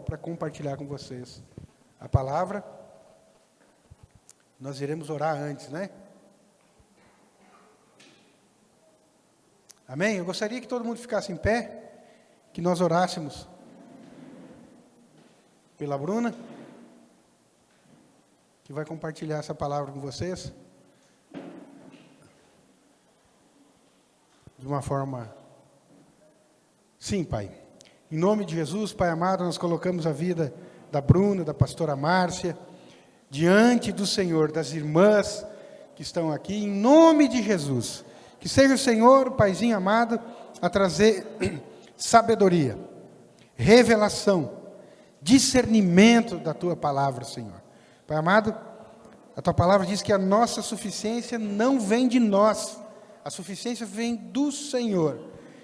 para compartilhar com vocês a palavra. Nós iremos orar antes, né? Amém? Eu gostaria que todo mundo ficasse em pé, que nós orássemos pela Bruna, que vai compartilhar essa palavra com vocês, de uma forma... Sim, Pai. Em nome de Jesus, Pai amado, nós colocamos a vida da Bruna, da pastora Márcia, diante do Senhor, das irmãs que estão aqui, em nome de Jesus. Que seja o Senhor, Paizinho amado, a trazer sabedoria, revelação, discernimento da Tua palavra, Senhor. Pai amado, a Tua palavra diz que a nossa suficiência não vem de nós, a suficiência vem do Senhor.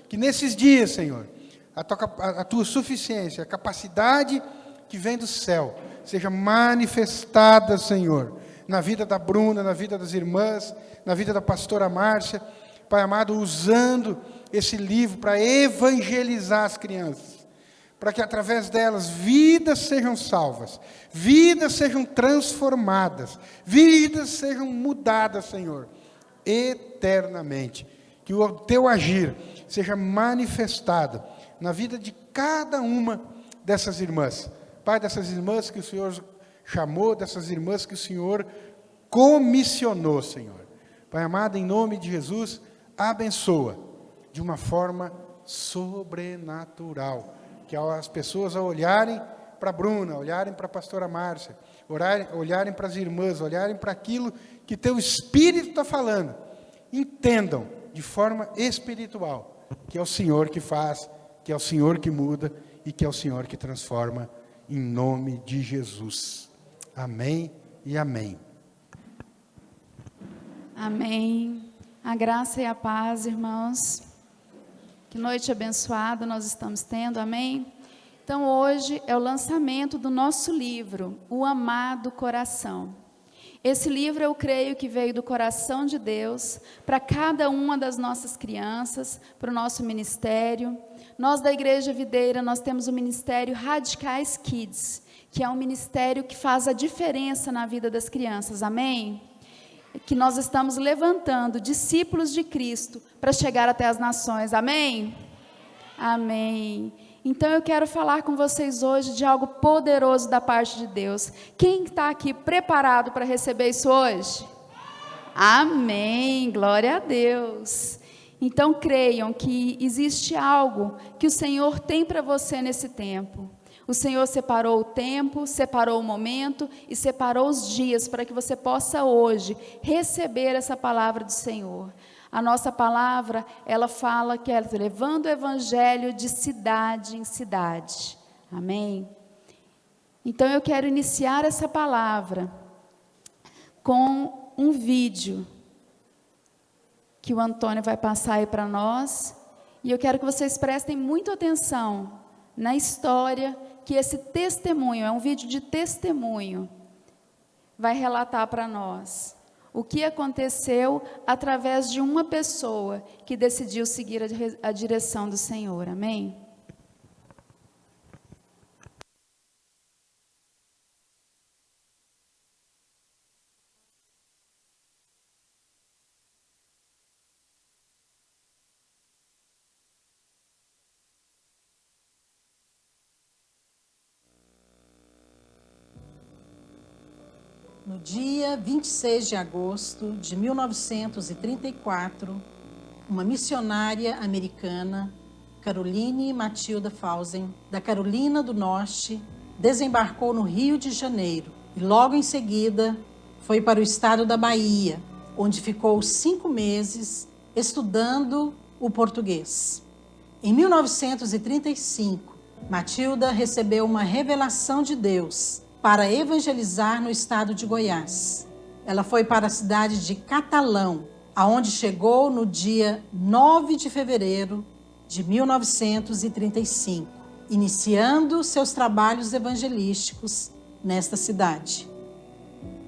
Que nesses dias, Senhor, a Tua suficiência, a capacidade que vem do céu, seja manifestada, Senhor, na vida da Bruna, na vida das irmãs, na vida da pastora Márcia, Pai amado, usando esse livro para evangelizar as crianças, para que através delas vidas sejam salvas, vidas sejam transformadas, vidas sejam mudadas, Senhor, eternamente. Que o Teu agir seja manifestado na vida de cada uma dessas irmãs. Pai, dessas irmãs que o Senhor chamou, dessas irmãs que o Senhor comissionou, Senhor. Pai amado, em nome de Jesus, abençoa de uma forma sobrenatural. Que as pessoas, ao olharem para a Bruna, olharem para a pastora Márcia, olharem para as irmãs, olharem para aquilo que Teu Espírito está falando, entendam de forma espiritual que é o Senhor que faz, que é o Senhor que muda e que é o Senhor que transforma, em nome de Jesus. Amém e amém. Amém. A graça e a paz, irmãos. Que noite abençoada nós estamos tendo, amém? Então hoje é o lançamento do nosso livro, O Amado Coração. Esse livro eu creio que veio do coração de Deus para cada uma das nossas crianças, para o nosso ministério. Nós da Igreja Videira, nós temos o ministério Radicais Kids, que é um ministério que faz a diferença na vida das crianças, amém? Que nós estamos levantando discípulos de Cristo para chegar até as nações, amém? Amém. Então eu quero falar com vocês hoje de algo poderoso da parte de Deus. Quem está aqui preparado para receber isso hoje? Amém, glória a Deus. Então creiam que existe algo que o Senhor tem para você nesse tempo. O Senhor separou o tempo, separou o momento e separou os dias para que você possa hoje receber essa palavra do Senhor. A nossa palavra, ela fala que é levando o evangelho de cidade em cidade. Amém? Então eu quero iniciar essa palavra com um vídeo que o Antônio vai passar aí para nós. E eu quero que vocês prestem muita atenção na história que esse testemunho, é um vídeo de testemunho, vai relatar para nós. O que aconteceu através de uma pessoa que decidiu seguir a direção do Senhor. Amém? No dia 26 de agosto de 1934, uma missionária americana, Caroline Matilda Fausen, da Carolina do Norte, desembarcou no Rio de Janeiro e logo em seguida foi para o estado da Bahia, onde ficou 5 meses estudando o português. Em 1935, Matilda recebeu uma revelação de Deus para evangelizar no estado de Goiás. Ela foi para a cidade de Catalão, aonde chegou no dia 9 de fevereiro de 1935, iniciando seus trabalhos evangelísticos nesta cidade.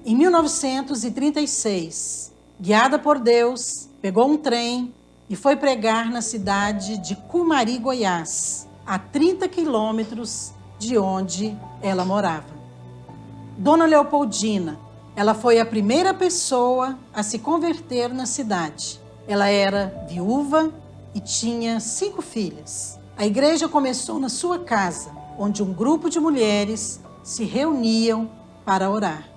Em 1936, guiada por Deus, pegou um trem e foi pregar na cidade de Cumari, Goiás, a 30 quilômetros de onde ela morava. Dona Leopoldina, ela foi a primeira pessoa a se converter na cidade. Ela era viúva e tinha 5 filhas. A igreja começou na sua casa, onde um grupo de mulheres se reuniam para orar.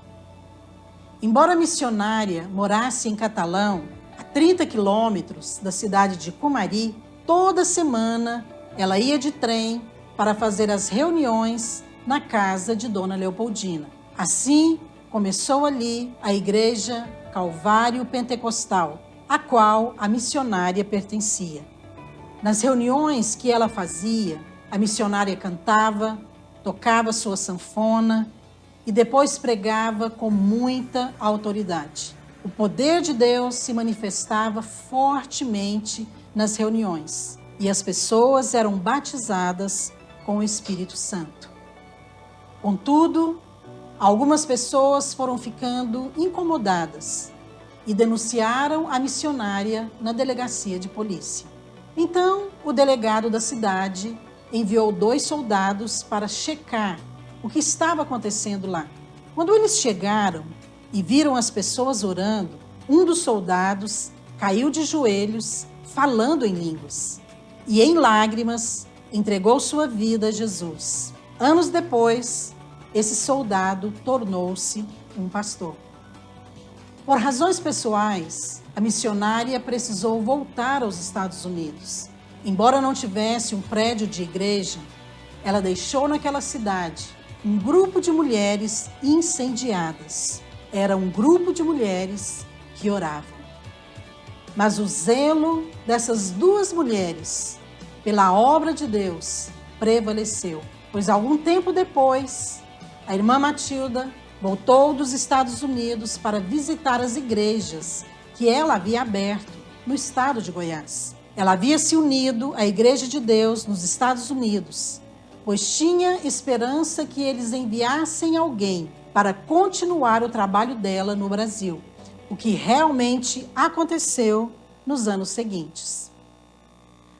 Embora a missionária morasse em Catalão, a 30 quilômetros da cidade de Cumari, toda semana ela ia de trem para fazer as reuniões na casa de Dona Leopoldina. Assim, começou ali a Igreja Calvário Pentecostal, a qual a missionária pertencia. Nas reuniões que ela fazia, a missionária cantava, tocava sua sanfona e depois pregava com muita autoridade. O poder de Deus se manifestava fortemente nas reuniões e as pessoas eram batizadas com o Espírito Santo. Contudo, algumas pessoas foram ficando incomodadas e denunciaram a missionária na delegacia de polícia. Então, o delegado da cidade enviou 2 soldados para checar o que estava acontecendo lá. Quando eles chegaram e viram as pessoas orando, um dos soldados caiu de joelhos, falando em línguas, e em lágrimas entregou sua vida a Jesus. Anos depois, esse soldado tornou-se um pastor. Por razões pessoais, a missionária precisou voltar aos Estados Unidos. Embora não tivesse um prédio de igreja, ela deixou naquela cidade um grupo de mulheres incendiadas. Era um grupo de mulheres que oravam. Mas o zelo dessas 2 mulheres pela obra de Deus prevaleceu, pois algum tempo depois, a irmã Matilda voltou dos Estados Unidos para visitar as igrejas que ela havia aberto no estado de Goiás. Ela havia se unido à Igreja de Deus nos Estados Unidos, pois tinha esperança que eles enviassem alguém para continuar o trabalho dela no Brasil, o que realmente aconteceu nos anos seguintes.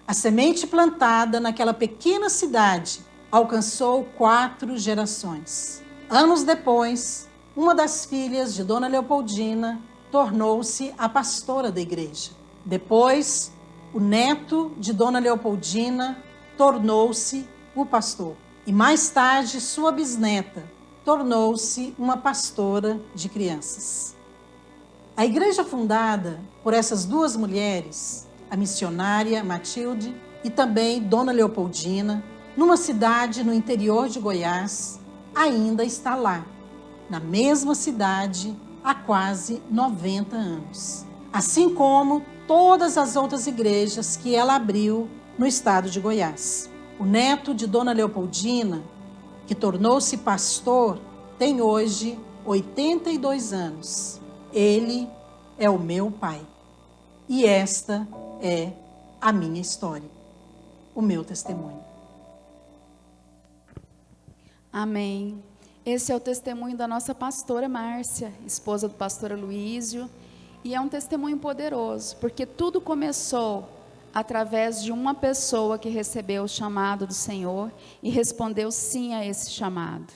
A semente plantada naquela pequena cidade alcançou 4 gerações. Anos depois, uma das filhas de Dona Leopoldina tornou-se a pastora da igreja. Depois, o neto de Dona Leopoldina tornou-se o pastor. E mais tarde, sua bisneta tornou-se uma pastora de crianças. A igreja fundada por essas 2 mulheres, a missionária Matilde e também Dona Leopoldina, numa cidade no interior de Goiás, ainda está lá, na mesma cidade, há quase 90 anos. Assim como todas as outras igrejas que ela abriu no estado de Goiás. O neto de Dona Leopoldina, que tornou-se pastor, tem hoje 82 anos. Ele é o meu pai. E esta é a minha história, o meu testemunho. Amém. Esse é o testemunho da nossa pastora Márcia, esposa do pastor Aloísio, e é um testemunho poderoso, porque tudo começou através de uma pessoa que recebeu o chamado do Senhor e respondeu sim a esse chamado.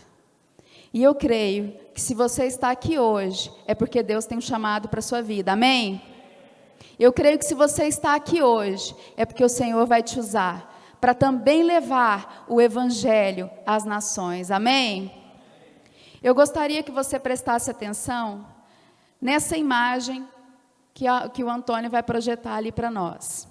E eu creio que se você está aqui hoje, é porque Deus tem um chamado para a sua vida, amém? Eu creio que se você está aqui hoje, é porque o Senhor vai te usar para também levar o Evangelho às nações, amém? Eu gostaria que você prestasse atenção nessa imagem que o Antônio vai projetar ali para nós.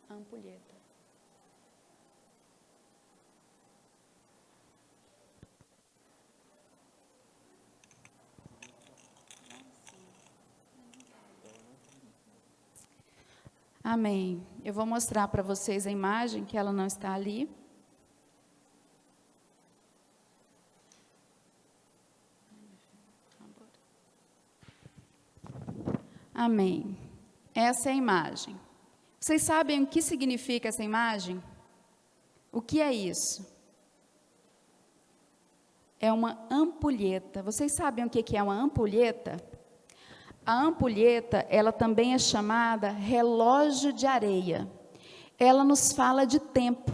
Ampulheta. Amém. Eu vou mostrar para vocês a imagem, que ela não está ali. Amém. Essa é a imagem. Vocês sabem o que significa essa imagem? O que é isso? É uma ampulheta. Vocês sabem o que é uma ampulheta? A ampulheta, ela também é chamada relógio de areia. Ela nos fala de tempo.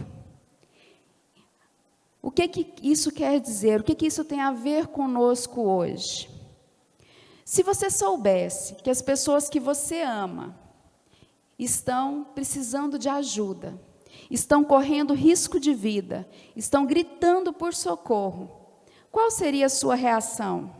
O que isso quer dizer? O que isso tem a ver conosco hoje? Se você soubesse que as pessoas que você ama estão precisando de ajuda, estão correndo risco de vida, estão gritando por socorro, qual seria a sua reação?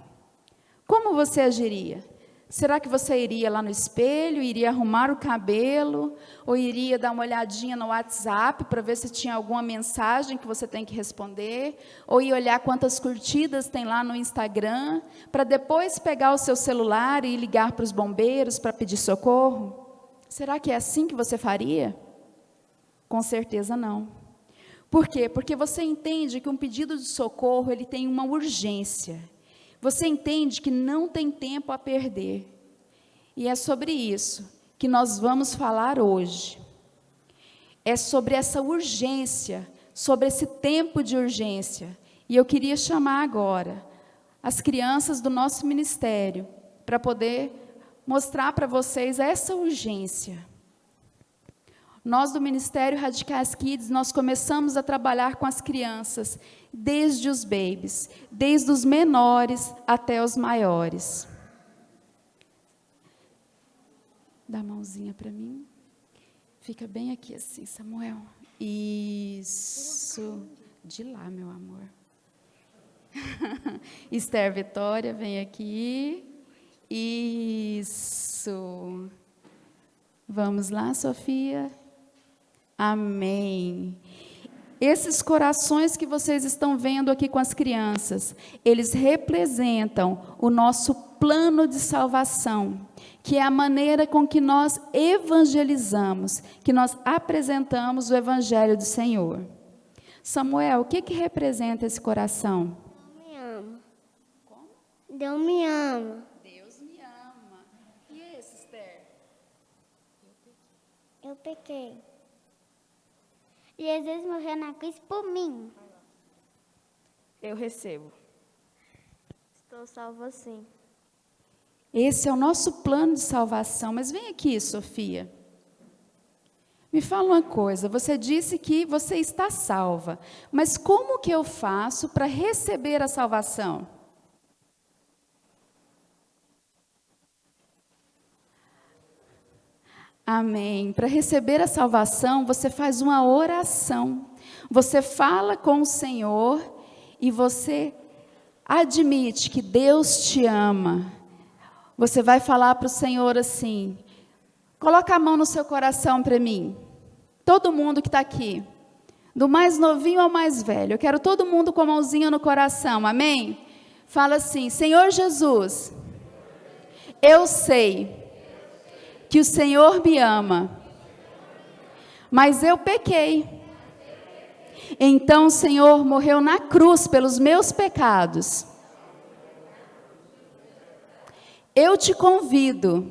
Como você agiria? Será que você iria lá no espelho, iria arrumar o cabelo, ou iria dar uma olhadinha no WhatsApp para ver se tinha alguma mensagem que você tem que responder, ou ia olhar quantas curtidas tem lá no Instagram, para depois pegar o seu celular e ligar para os bombeiros para pedir socorro? Será que é assim que você faria? Com certeza não. Por quê? Porque você entende que um pedido de socorro ele tem uma urgência. Você entende que não tem tempo a perder. E é sobre isso que nós vamos falar hoje. É sobre essa urgência, sobre esse tempo de urgência. E eu queria chamar agora as crianças do nosso ministério para poder mostrar para vocês essa urgência. Nós do Ministério Radicais Kids, nós começamos a trabalhar com as crianças, desde os babies, desde os menores até os maiores. Dá a mãozinha para mim. Fica bem aqui assim, Samuel. Isso. De lá, meu amor. Esther Vitória, vem aqui. Isso. Vamos lá, Sofia. Amém. Esses corações que vocês estão vendo aqui com as crianças, eles representam o nosso plano de salvação, que é a maneira com que nós evangelizamos, que nós apresentamos o Evangelho do Senhor. Samuel, o que representa esse coração? Deus me ama. Como? Deus me ama. Deus me ama. E esse, Esther? Eu pequei. Jesus morreu na cruz por mim. Eu recebo. Estou salvo sim. Esse é o nosso plano de salvação. Mas vem aqui, Sofia. Me fala uma coisa. Você disse que você está salva. Mas como que eu faço para receber a salvação? Amém. Para receber a salvação, você faz uma oração. Você fala com o Senhor e você admite que Deus te ama. Você vai falar para o Senhor assim: coloca a mão no seu coração para mim. Todo mundo que está aqui, do mais novinho ao mais velho, eu quero todo mundo com a mãozinha no coração, amém? Fala assim: Senhor Jesus, eu sei que o Senhor me ama, mas eu pequei. Então o Senhor morreu na cruz pelos meus pecados. Eu te convido,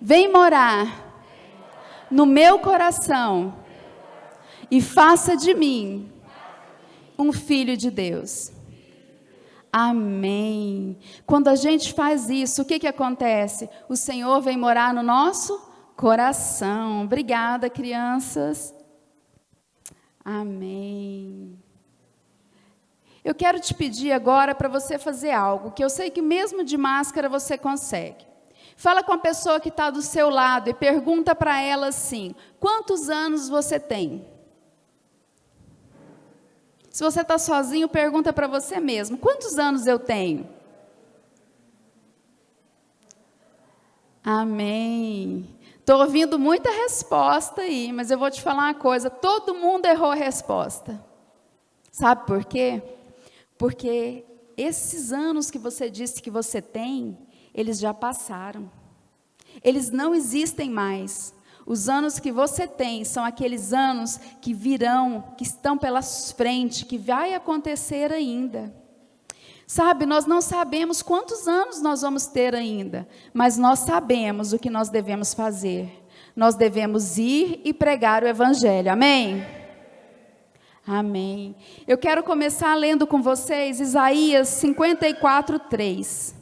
vem morar no meu coração e faça de mim um filho de Deus. Amém. Quando a gente faz isso, o que acontece? O Senhor vem morar no nosso coração. Obrigada, crianças. Amém. Eu quero te pedir agora para você fazer algo, que eu sei que mesmo de máscara você consegue. Fala com a pessoa que está do seu lado e pergunta para ela assim: quantos anos você tem? Se você está sozinho, pergunta para você mesmo: quantos anos eu tenho? Amém. Estou ouvindo muita resposta aí, mas eu vou te falar uma coisa: todo mundo errou a resposta. Sabe por quê? Porque esses anos que você disse que você tem, eles já passaram. Eles não existem mais. Os anos que você tem são aqueles anos que virão, que estão pela frente, que vai acontecer ainda. Sabe, nós não sabemos quantos anos nós vamos ter ainda, mas nós sabemos o que nós devemos fazer. Nós devemos ir e pregar o Evangelho, amém? Amém. Eu quero começar lendo com vocês Isaías 54:3.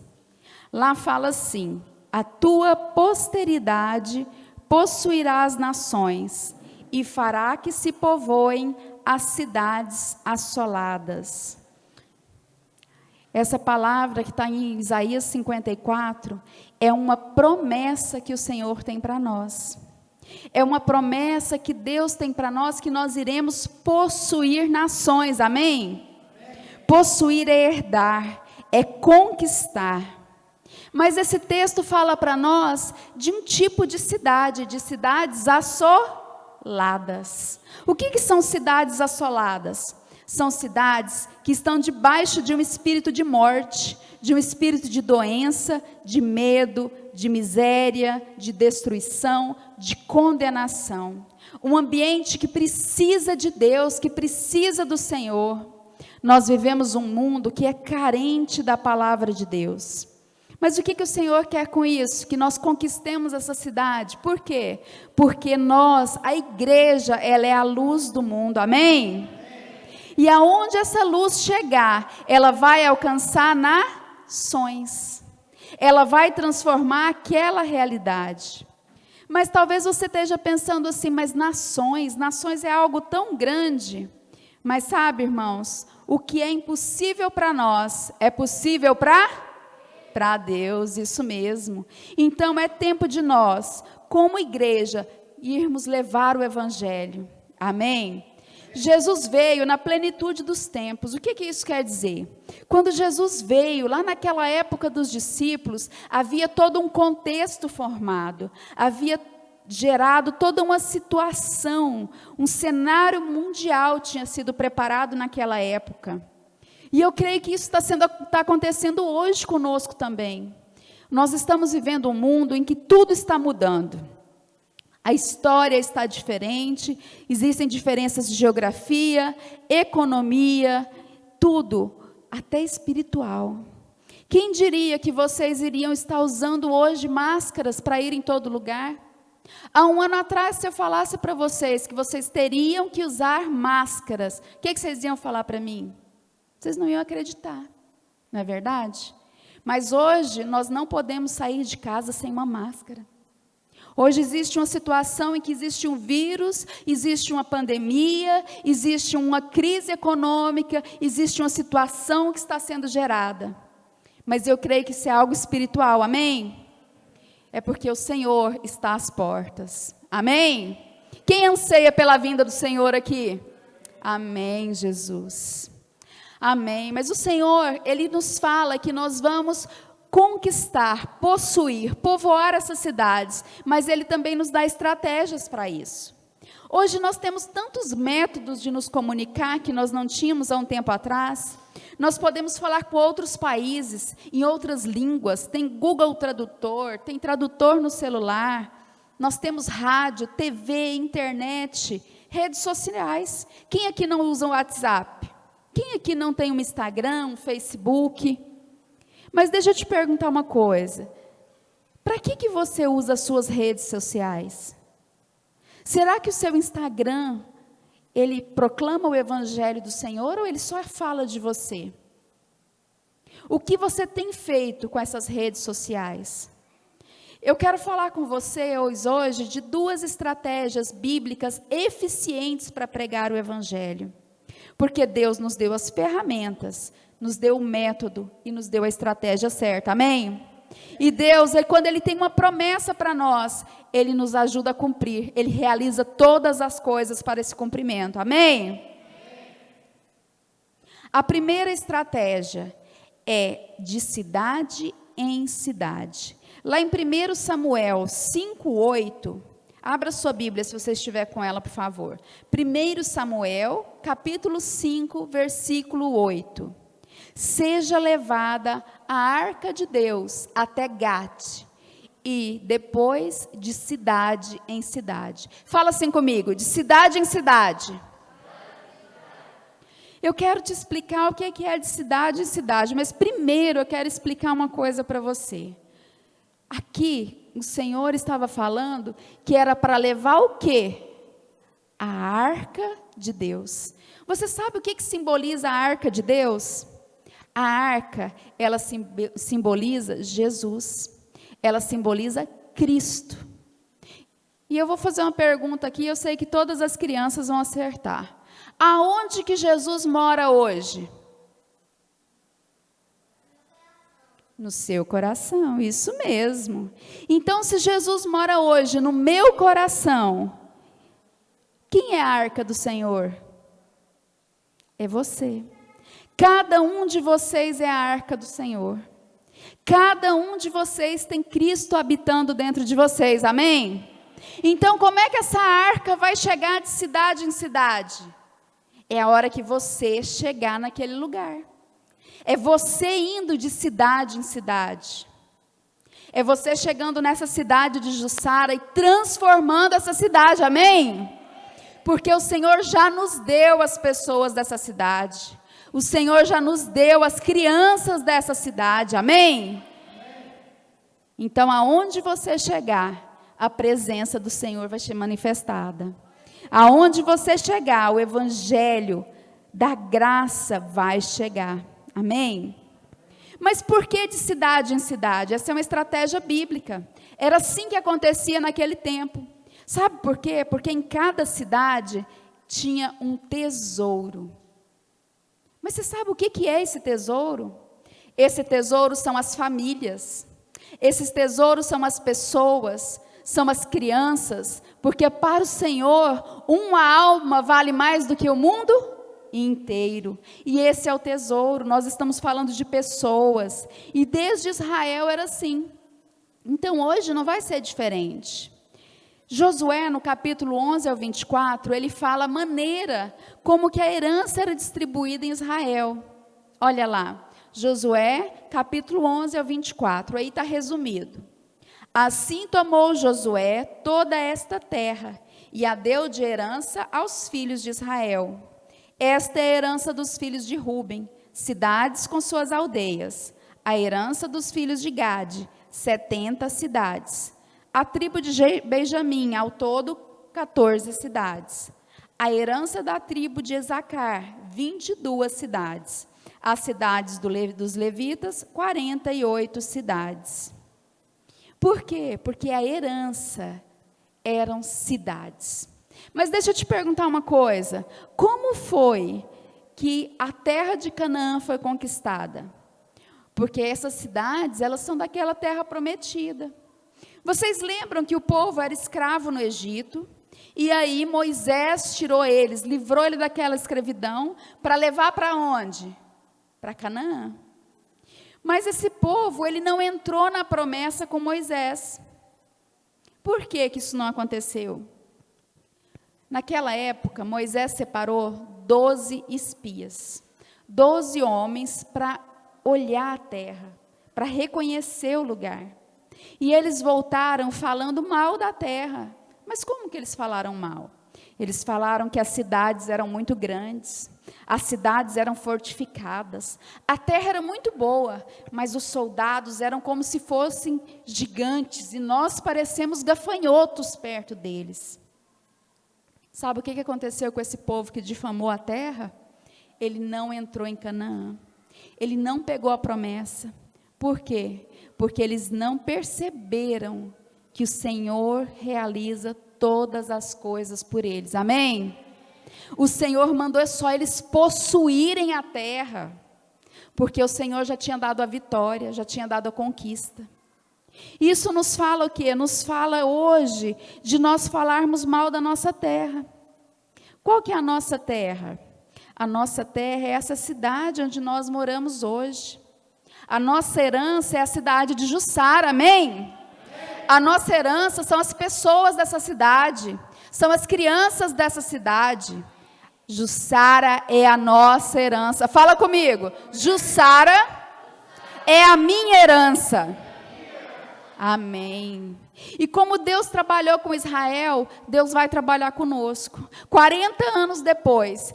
Lá fala assim: a tua posteridade possuirá as nações, e fará que se povoem as cidades assoladas. Essa palavra que está em Isaías 54 é uma promessa que o Senhor tem para nós. É uma promessa que Deus tem para nós, que nós iremos possuir nações, amém? Possuir é herdar, é conquistar. Mas esse texto fala para nós de um tipo de cidades assoladas. O que são cidades assoladas? São cidades que estão debaixo de um espírito de morte, de um espírito de doença, de medo, de miséria, de destruição, de condenação. Um ambiente que precisa de Deus, que precisa do Senhor. Nós vivemos um mundo que é carente da palavra de Deus. Mas o que o Senhor quer com isso? Que nós conquistemos essa cidade. Por quê? Porque nós, a igreja, ela é a luz do mundo, amém? E aonde essa luz chegar, ela vai alcançar nações. Ela vai transformar aquela realidade. Mas talvez você esteja pensando assim, mas nações é algo tão grande. Mas sabe, irmãos, o que é impossível para nós, é possível para Deus, isso mesmo. Então é tempo de nós, como igreja, irmos levar o evangelho. Amém? Jesus veio na plenitude dos tempos. O que isso quer dizer? Quando Jesus veio, lá naquela época dos discípulos, havia todo um contexto formado, havia gerado toda uma situação, um cenário mundial tinha sido preparado naquela época. E eu creio que isso está acontecendo hoje conosco também. Nós estamos vivendo um mundo em que tudo está mudando. A história está diferente, existem diferenças de geografia, economia, tudo, até espiritual. Quem diria que vocês iriam estar usando hoje máscaras para ir em todo lugar? Há um ano atrás, se eu falasse para vocês que vocês teriam que usar máscaras, o que vocês iam falar para mim? Vocês não iam acreditar, não é verdade? Mas hoje, nós não podemos sair de casa sem uma máscara. Hoje existe uma situação em que existe um vírus, existe uma pandemia, existe uma crise econômica, existe uma situação que está sendo gerada. Mas eu creio que isso é algo espiritual, amém? É porque o Senhor está às portas, amém? Quem anseia pela vinda do Senhor aqui? Amém, Jesus. Amém. Mas o Senhor, Ele nos fala que nós vamos conquistar, possuir, povoar essas cidades, mas Ele também nos dá estratégias para isso. Hoje nós temos tantos métodos de nos comunicar que nós não tínhamos há um tempo atrás. Nós podemos falar com outros países, em outras línguas, tem Google Tradutor, tem tradutor no celular, nós temos rádio, TV, internet, redes sociais. Quem aqui não usa o WhatsApp? Quem aqui não tem um Instagram, um Facebook? Mas deixa eu te perguntar uma coisa. Para que você usa as suas redes sociais? Será que o seu Instagram, ele proclama o Evangelho do Senhor ou ele só fala de você? O que você tem feito com essas redes sociais? Eu quero falar com você hoje de 2 estratégias bíblicas eficientes para pregar o Evangelho. Porque Deus nos deu as ferramentas, nos deu o método e nos deu a estratégia certa, amém? E Deus, quando Ele tem uma promessa para nós, Ele nos ajuda a cumprir, Ele realiza todas as coisas para esse cumprimento, amém? A primeira estratégia é de cidade em cidade. Lá em 1 Samuel 5:8, abra sua Bíblia se você estiver com ela, por favor. 1 Samuel, capítulo 5, versículo 8. Seja levada a arca de Deus até Gate, e depois de cidade em cidade. Fala assim comigo, de cidade em cidade. Eu quero te explicar o que é de cidade em cidade, mas primeiro eu quero explicar uma coisa para você. Aqui, o Senhor estava falando que era para levar o quê? A arca de Deus. Você sabe o que simboliza a arca de Deus? A arca, ela simboliza Jesus. ela simboliza Cristo. E eu vou fazer uma pergunta aqui, eu sei que todas as crianças vão acertar. Aonde que Jesus mora hoje? No seu coração, isso mesmo. Então, se Jesus mora hoje no meu coração, quem é a arca do Senhor? É você. Cada um de vocês é a arca do Senhor. Cada um de vocês tem Cristo habitando dentro de vocês, amém? Então, como é que essa arca vai chegar de cidade em cidade? É a hora que você chegar naquele lugar. É você indo de cidade em cidade. É você chegando nessa cidade de Jussara e transformando essa cidade, amém? Porque o Senhor já nos deu as pessoas dessa cidade. O Senhor já nos deu as crianças dessa cidade, amém? Então, aonde você chegar, a presença do Senhor vai ser manifestada. Aonde você chegar, o evangelho da graça vai chegar. Amém? Mas por que de cidade em cidade? Essa é uma estratégia bíblica. Era assim que acontecia naquele tempo. Sabe por quê? Porque em cada cidade tinha um tesouro. Mas você sabe o que é esse tesouro? Esse tesouro são as famílias. Esses tesouros são as pessoas, são as crianças. Porque para o Senhor, uma alma vale mais do que o mundo inteiro. E esse é o tesouro. Nós estamos falando de pessoas. E desde Israel era assim. Então hoje não vai ser diferente. Josué, no capítulo 11 ao 24, ele fala a maneira como que a herança era distribuída em Israel. Olha lá, Josué, capítulo 11 ao 24, aí está resumido. Assim tomou Josué toda esta terra e a deu de herança aos filhos de Israel. Esta é a herança dos filhos de Ruben, cidades com suas aldeias. A herança dos filhos de Gade, 70 cidades. A tribo de Benjamim, ao todo, 14 cidades. A herança da tribo de Isacar, 22 cidades. As cidades dos levitas, 48 cidades. Por quê? Porque a herança eram cidades. Mas deixa eu te perguntar uma coisa. Como foi que a terra de Canaã foi conquistada? Porque essas cidades, elas são daquela terra prometida. Vocês lembram que o povo era escravo no Egito, e aí Moisés tirou eles, livrou eles daquela escravidão, para levar para onde? Para Canaã. Mas esse povo, ele não entrou na promessa com Moisés. Por que que isso não aconteceu? Naquela época, Moisés separou 12 espias, 12 homens para olhar a terra, para reconhecer o lugar. E eles voltaram falando mal da terra. Mas como que eles falaram mal? Eles falaram que as cidades eram muito grandes, as cidades eram fortificadas, a terra era muito boa, mas os soldados eram como se fossem gigantes, e nós parecemos gafanhotos perto deles. Sabe o que aconteceu com esse povo que difamou a terra? Ele não entrou em Canaã, ele não pegou a promessa. Por quê? Porque eles não perceberam que o Senhor realiza todas as coisas por eles. Amém? O Senhor mandou só eles possuírem a terra, porque o Senhor já tinha dado a vitória, já tinha dado a conquista. Isso nos fala o quê? Nos fala hoje de nós falarmos mal da nossa terra. Qual que é a nossa terra? A nossa terra é essa cidade onde nós moramos hoje. A nossa herança é a cidade de Jussara, amém? A nossa herança são as pessoas dessa cidade, são as crianças dessa cidade. Jussara é a nossa herança. Fala comigo. Jussara é a minha herança. Amém. E como Deus trabalhou com Israel, Deus vai trabalhar conosco. 40 anos depois,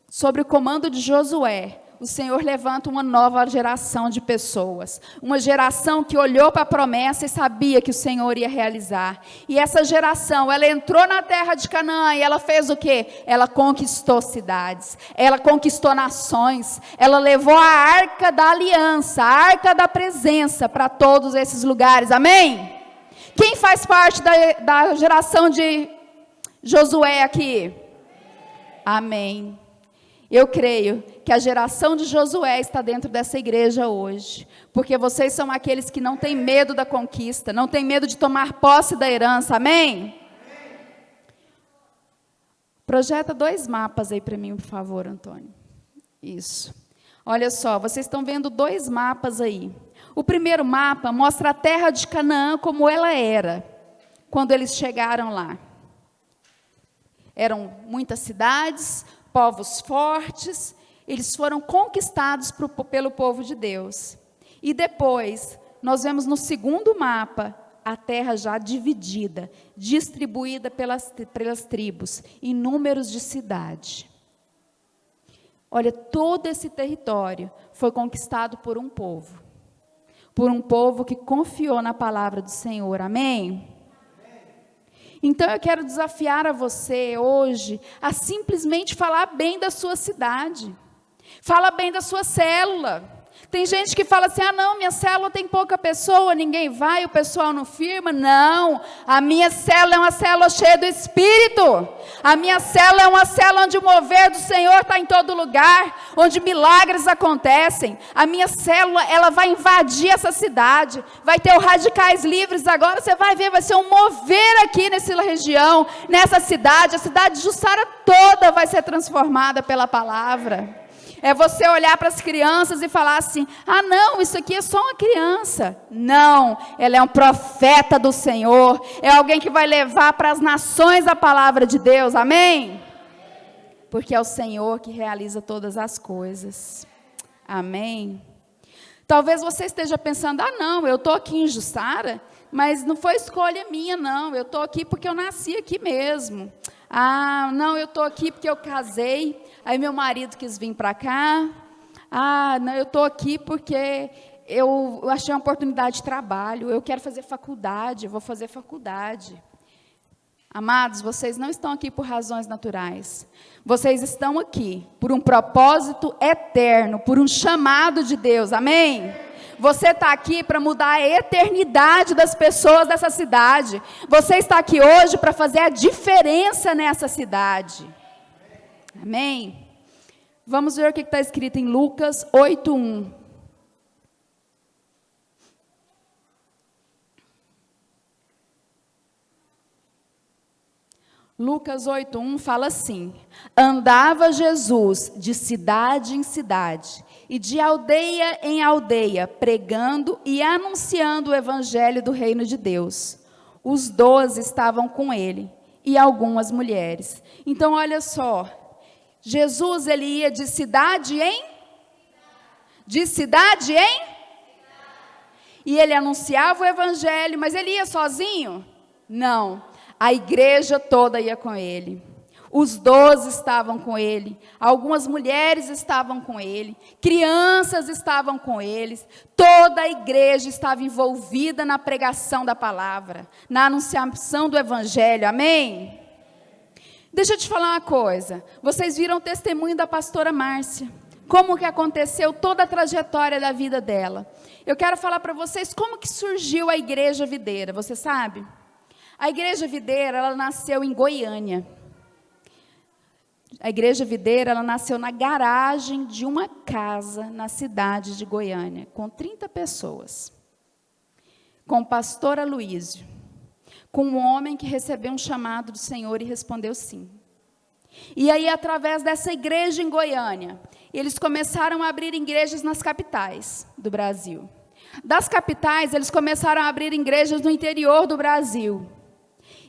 sob o comando de Josué, o Senhor levanta uma nova geração de pessoas. Uma geração que olhou para a promessa e sabia que o Senhor ia realizar. E essa geração, ela entrou na terra de Canaã e ela fez o quê? Ela conquistou cidades, ela conquistou nações, ela levou a arca da aliança, a arca da presença para todos esses lugares. Amém? Quem faz parte da geração de Josué aqui? Amém. Eu creio que a geração de Josué está dentro dessa igreja hoje, porque vocês são aqueles que não têm medo da conquista, não têm medo de tomar posse da herança, amém? Projeta 2 mapas aí para mim, por favor, Antônio. Isso. Olha só, vocês estão vendo 2 mapas aí. O primeiro mapa mostra a terra de Canaã como ela era, quando eles chegaram lá. Eram muitas cidades, povos fortes, eles foram conquistados pelo povo de Deus. E depois, nós vemos no segundo mapa, a terra já dividida, distribuída pelas tribos, em números de cidade. Olha, todo esse território foi conquistado por um povo que confiou na palavra do Senhor, amém? Então eu quero desafiar a você hoje a simplesmente falar bem da sua cidade. Fala bem da sua célula. Tem gente que fala assim, não, minha célula tem pouca pessoa, ninguém vai, o pessoal não firma. Não, a minha célula é uma célula cheia do Espírito. A minha célula é uma célula onde o mover do Senhor está em todo lugar, onde milagres acontecem. A minha célula, ela vai invadir essa cidade. Vai ter o Radicais Livres agora, você vai ver, vai ser um mover aqui nessa região, nessa cidade. A cidade de Jussara toda vai ser transformada pela palavra. É você olhar para as crianças e falar assim, não, isso aqui é só uma criança. Não, ela é um profeta do Senhor, é alguém que vai levar para as nações a palavra de Deus, amém? Porque é o Senhor que realiza todas as coisas, amém? Talvez você esteja pensando, não, eu estou aqui em Jussara, mas não foi escolha minha, não, eu estou aqui porque eu nasci aqui mesmo. Não, eu estou aqui porque eu casei, aí meu marido quis vir para cá. Não, eu estou aqui porque eu achei uma oportunidade de trabalho, eu quero fazer faculdade, eu vou fazer faculdade. Amados, vocês não estão aqui por razões naturais. Vocês estão aqui por um propósito eterno, por um chamado de Deus, amém? Você está aqui para mudar a eternidade das pessoas dessa cidade. Você está aqui hoje para fazer a diferença nessa cidade. Amém? Vamos ver o que está escrito em Lucas 8:1. Lucas 8:1 fala assim: andava Jesus de cidade em cidade, e de aldeia em aldeia, pregando e anunciando o evangelho do reino de Deus. Os 12 estavam com ele, e algumas mulheres. Então, olha só, Jesus, ele ia de cidade em? De cidade em? E ele anunciava o evangelho, mas ele ia sozinho? Não. A igreja toda ia com ele. Os 12 estavam com ele. Algumas mulheres estavam com ele. Crianças estavam com eles. Toda a igreja estava envolvida na pregação da palavra, na anunciação do evangelho. Amém? Deixa eu te falar uma coisa. Vocês viram o testemunho da pastora Márcia. Como que aconteceu toda a trajetória da vida dela. Eu quero falar para vocês como que surgiu a Igreja Videira. Você sabe? A Igreja Videira, ela nasceu em Goiânia. A Igreja Videira, ela nasceu na garagem de uma casa na cidade de Goiânia, com 30 pessoas. Com o pastor Aloísio, com um homem que recebeu um chamado do Senhor e respondeu sim. E aí, através dessa igreja em Goiânia, eles começaram a abrir igrejas nas capitais do Brasil. Das capitais, eles começaram a abrir igrejas no interior do Brasil.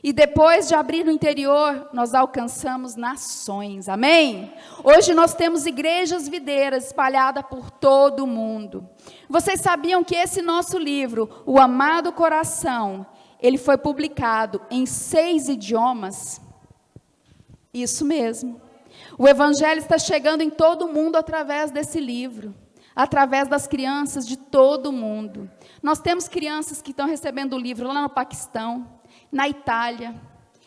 E depois de abrir no interior, nós alcançamos nações, amém? Hoje nós temos igrejas videiras espalhadas por todo o mundo. Vocês sabiam que esse nosso livro, O Amado Coração, ele foi publicado em 6 idiomas? Isso mesmo. O Evangelho está chegando em todo mundo através desse livro, através das crianças de todo mundo. Nós temos crianças que estão recebendo o livro lá no Paquistão, na Itália,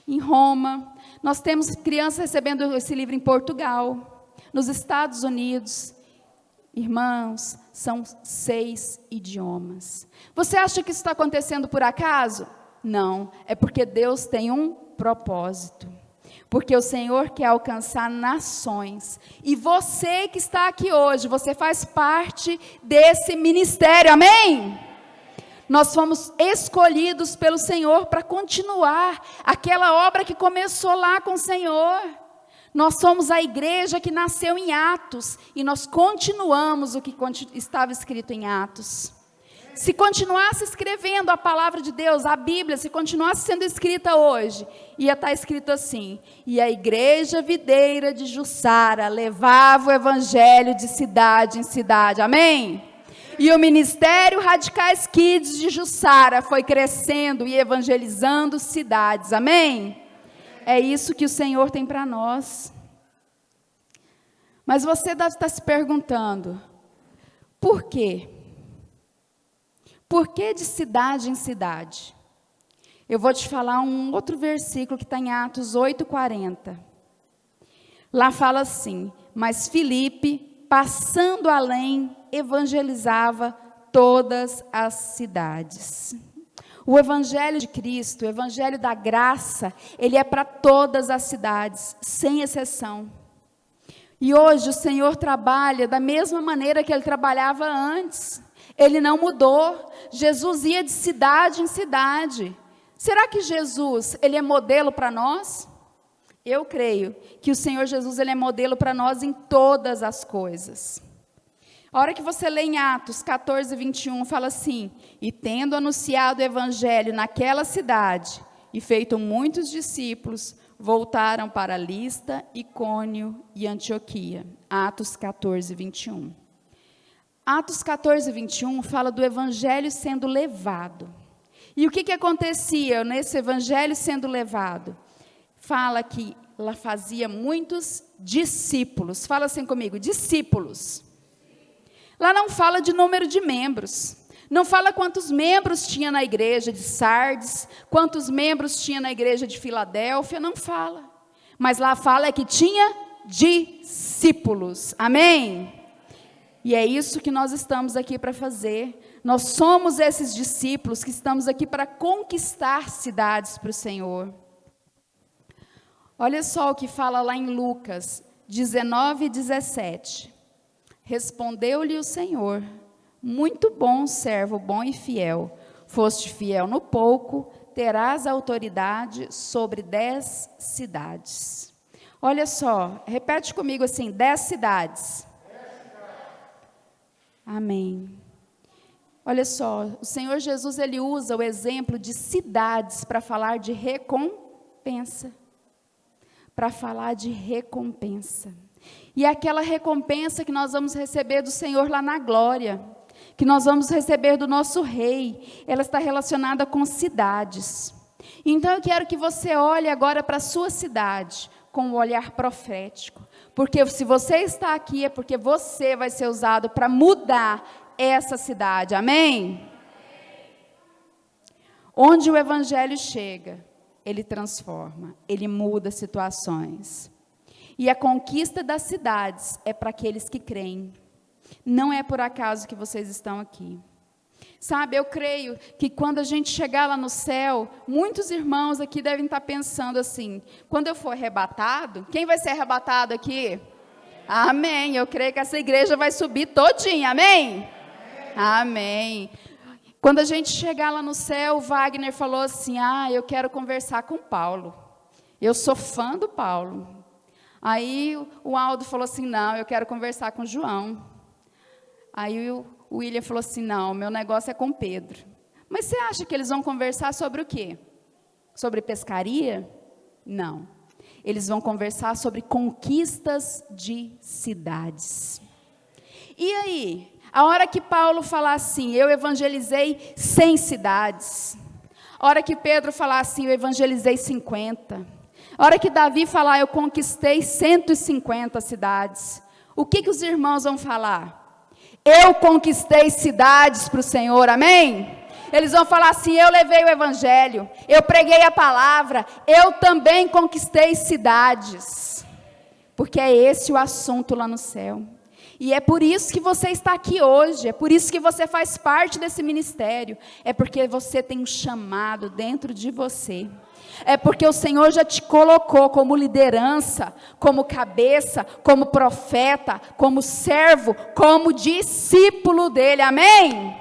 em Roma. Nós temos crianças recebendo esse livro em Portugal, nos Estados Unidos. Irmãos, são 6 idiomas. Você acha que isso está acontecendo por acaso? Não, é porque Deus tem um propósito. Porque o Senhor quer alcançar nações. E você que está aqui hoje, você faz parte desse ministério, amém? Nós fomos escolhidos pelo Senhor para continuar aquela obra que começou lá com o Senhor. Nós somos a igreja que nasceu em Atos, e nós continuamos o que estava escrito em Atos. Se continuasse escrevendo a palavra de Deus, a Bíblia, se continuasse sendo escrita hoje, ia estar escrito assim: e a igreja videira de Jussara levava o evangelho de cidade em cidade, amém? E o ministério Radicais Kids de Jussara foi crescendo e evangelizando cidades, amém? É isso que o Senhor tem para nós. Mas você deve estar se perguntando, por quê? Por que de cidade em cidade? Eu vou te falar um outro versículo que está em Atos 8:40. Lá fala assim: mas Filipe, passando além, evangelizava todas as cidades. O evangelho de Cristo, o evangelho da graça, ele é para todas as cidades, sem exceção. E hoje o Senhor trabalha da mesma maneira que ele trabalhava antes. Ele não mudou. Jesus ia de cidade em cidade. Será que Jesus, ele é modelo para nós? Eu creio que o Senhor Jesus, ele é modelo para nós em todas as coisas. A hora que você lê em Atos 14:21, fala assim: e tendo anunciado o evangelho naquela cidade, e feito muitos discípulos, voltaram para Listra, Icônio e Antioquia. Atos 14:21. Atos 14:21 fala do evangelho sendo levado. E o que acontecia nesse evangelho sendo levado? Fala que ela fazia muitos discípulos. Fala assim comigo, discípulos. Lá não fala de número de membros. Não fala quantos membros tinha na igreja de Sardes, quantos membros tinha na igreja de Filadélfia, não fala. Mas lá fala que tinha discípulos. Amém? E é isso que nós estamos aqui para fazer. Nós somos esses discípulos que estamos aqui para conquistar cidades para o Senhor. Olha só o que fala lá em Lucas 19:17. Respondeu-lhe o Senhor: muito bom, servo bom e fiel. Foste fiel no pouco, terás autoridade sobre 10 cidades. Olha só, repete comigo assim, 10 cidades. Amém. Olha só, o Senhor Jesus, ele usa o exemplo de cidades para falar de recompensa. Para falar de recompensa. E é aquela recompensa que nós vamos receber do Senhor lá na glória, que nós vamos receber do nosso Rei, ela está relacionada com cidades. Então eu quero que você olhe agora para a sua cidade, com o olhar profético, porque se você está aqui é porque você vai ser usado para mudar essa cidade, amém? Onde o evangelho chega, ele transforma, ele muda situações. E a conquista das cidades é para aqueles que creem. Não é por acaso que vocês estão aqui. Sabe, eu creio que quando a gente chegar lá no céu, muitos irmãos aqui devem estar pensando assim, quando eu for arrebatado, quem vai ser arrebatado aqui? Amém. Eu creio que essa igreja vai subir todinha, amém? Amém. Quando a gente chegar lá no céu, o Wagner falou assim, eu quero conversar com Paulo. Eu sou fã do Paulo. Aí o Aldo falou assim, não, eu quero conversar com o João. Aí o William falou assim, não, meu negócio é com Pedro. Mas você acha que eles vão conversar sobre o quê? Sobre pescaria? Não. Eles vão conversar sobre conquistas de cidades. E aí, a hora que Paulo falar assim, eu evangelizei 100 cidades. A hora que Pedro falar assim, eu evangelizei 50. A hora que Davi falar, eu conquistei 150 cidades. O que os irmãos vão falar? Eu conquistei cidades para o Senhor, amém? Eles vão falar assim, eu levei o evangelho, eu preguei a palavra, eu também conquistei cidades. Porque é esse o assunto lá no céu. E é por isso que você está aqui hoje, é por isso que você faz parte desse ministério, é porque você tem um chamado dentro de você. É porque o Senhor já te colocou como liderança, como cabeça, como profeta, como servo, como discípulo dele, amém?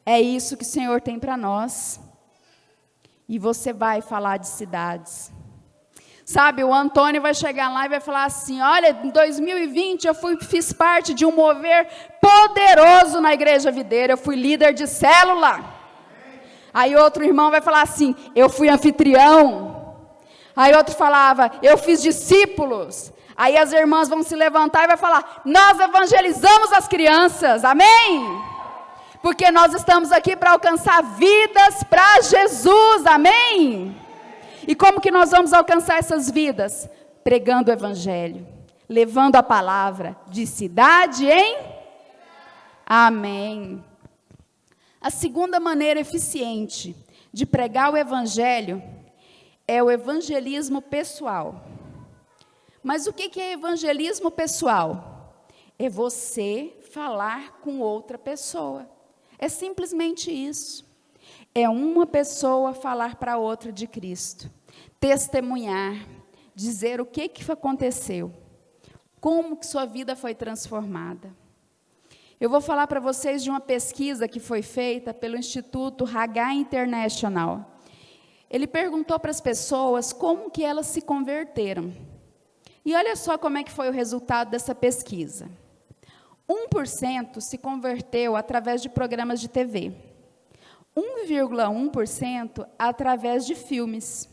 É isso que o Senhor tem para nós. E você vai falar de cidades. Sabe, o Antônio vai chegar lá e vai falar assim, olha, em 2020 eu fiz parte de um mover poderoso na Igreja Videira, eu fui líder de célula. Aí outro irmão vai falar assim, eu fui anfitrião. Aí outro falava, eu fiz discípulos. Aí as irmãs vão se levantar e vai falar, nós evangelizamos as crianças, amém? Porque nós estamos aqui para alcançar vidas para Jesus, amém? E como que nós vamos alcançar essas vidas? Pregando o evangelho, levando a palavra de cidade em... Amém. A segunda maneira eficiente de pregar o evangelho é o evangelismo pessoal. Mas o que é evangelismo pessoal? É você falar com outra pessoa. É simplesmente isso. É uma pessoa falar para outra de Cristo. Testemunhar, dizer o que aconteceu. Como que sua vida foi transformada. Eu vou falar para vocês de uma pesquisa que foi feita pelo Instituto Hagai International. Ele perguntou para as pessoas como que elas se converteram. E olha só como é que foi o resultado dessa pesquisa. 1% se converteu através de programas de TV. 1,1% através de filmes.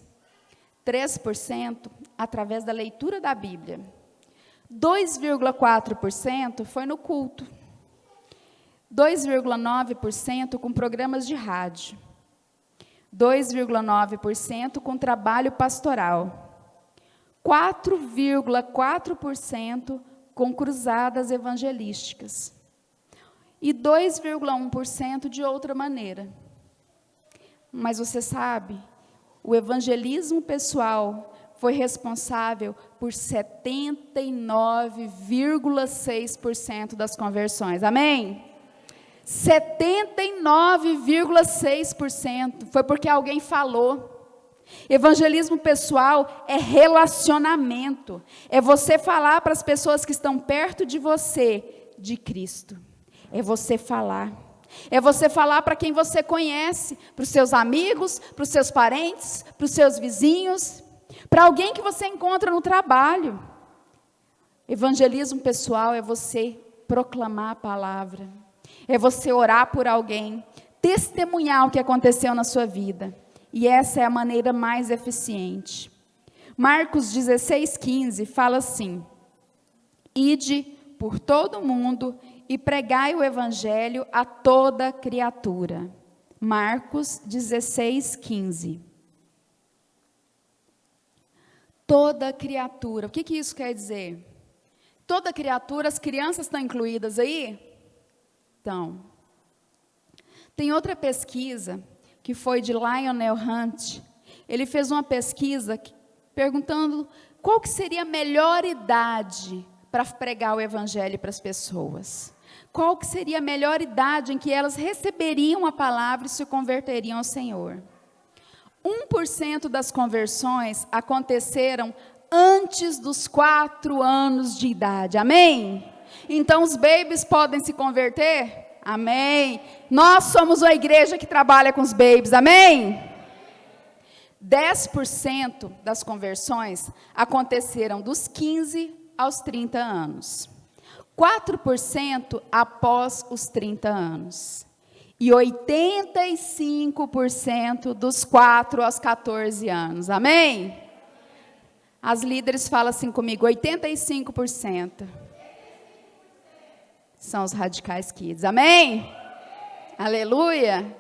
3% através da leitura da Bíblia. 2,4% foi no culto. 2,9% com programas de rádio. 2,9% com trabalho pastoral. 4,4% com cruzadas evangelísticas. E 2,1% de outra maneira. Mas você sabe, o evangelismo pessoal foi responsável por 79,6% das conversões. Amém? 79,6%. Foi porque alguém falou. Evangelismo pessoal é relacionamento. É você falar para as pessoas que estão perto de você de Cristo. É você falar. É você falar para quem você conhece, para os seus amigos, para os seus parentes, para os seus vizinhos, para alguém que você encontra no trabalho. Evangelismo pessoal é você proclamar a palavra, é você orar por alguém, testemunhar o que aconteceu na sua vida. E essa é a maneira mais eficiente. Marcos 16,15 fala assim, ide por todo o mundo e pregai o evangelho a toda criatura. Marcos 16,15. Toda criatura. O que isso quer dizer? Toda criatura, as crianças estão incluídas aí? Então, tem outra pesquisa que foi de Lionel Hunt. Ele fez uma pesquisa perguntando qual que seria a melhor idade para pregar o evangelho para as pessoas. Qual que seria a melhor idade em que elas receberiam a palavra e se converteriam ao Senhor? 1% das conversões aconteceram antes dos 4 anos de idade. Amém? Então os babies podem se converter? Amém? Nós somos uma igreja que trabalha com os babies. Amém? 10% das conversões aconteceram dos 15 aos 30 anos. 4% após os 30 anos. E 85% dos 4 aos 14 anos. Amém? As líderes falam assim comigo, 85%. São os radicais kids. Amém? Aleluia.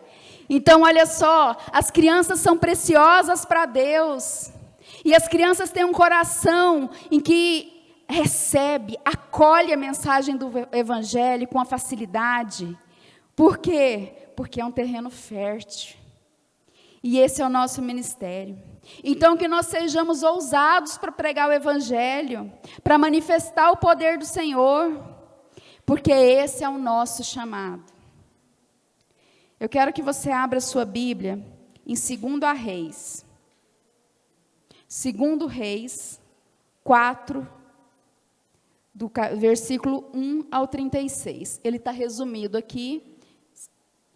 Então, olha só, as crianças são preciosas para Deus. E as crianças têm um coração em que recebe, acolhe a mensagem do Evangelho com a facilidade. Por quê? Porque é um terreno fértil. E esse é o nosso ministério. Então, que nós sejamos ousados para pregar o Evangelho, para manifestar o poder do Senhor, porque esse é o nosso chamado. Eu quero que você abra sua Bíblia em 2 Reis. 2 Reis 4, do versículo 1 ao 36. Ele está resumido aqui.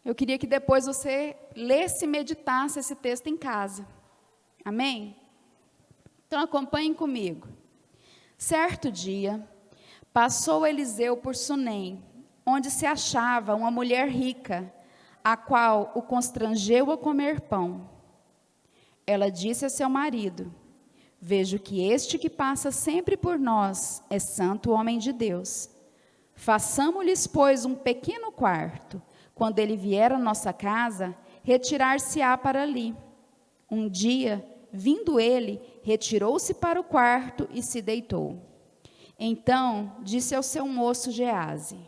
Eu queria que depois você lesse e meditasse esse texto em casa. Amém? Então acompanhem comigo. Certo dia, passou Eliseu por Sunem, onde se achava uma mulher rica, a qual o constrangeu a comer pão. Ela disse a seu marido: vejo que este que passa sempre por nós é santo homem de Deus. Façamo-lhes, pois, um pequeno quarto. Quando ele vier à nossa casa, retirar-se-á para ali. Um dia, vindo ele, retirou-se para o quarto e se deitou. Então disse ao seu moço Geazi: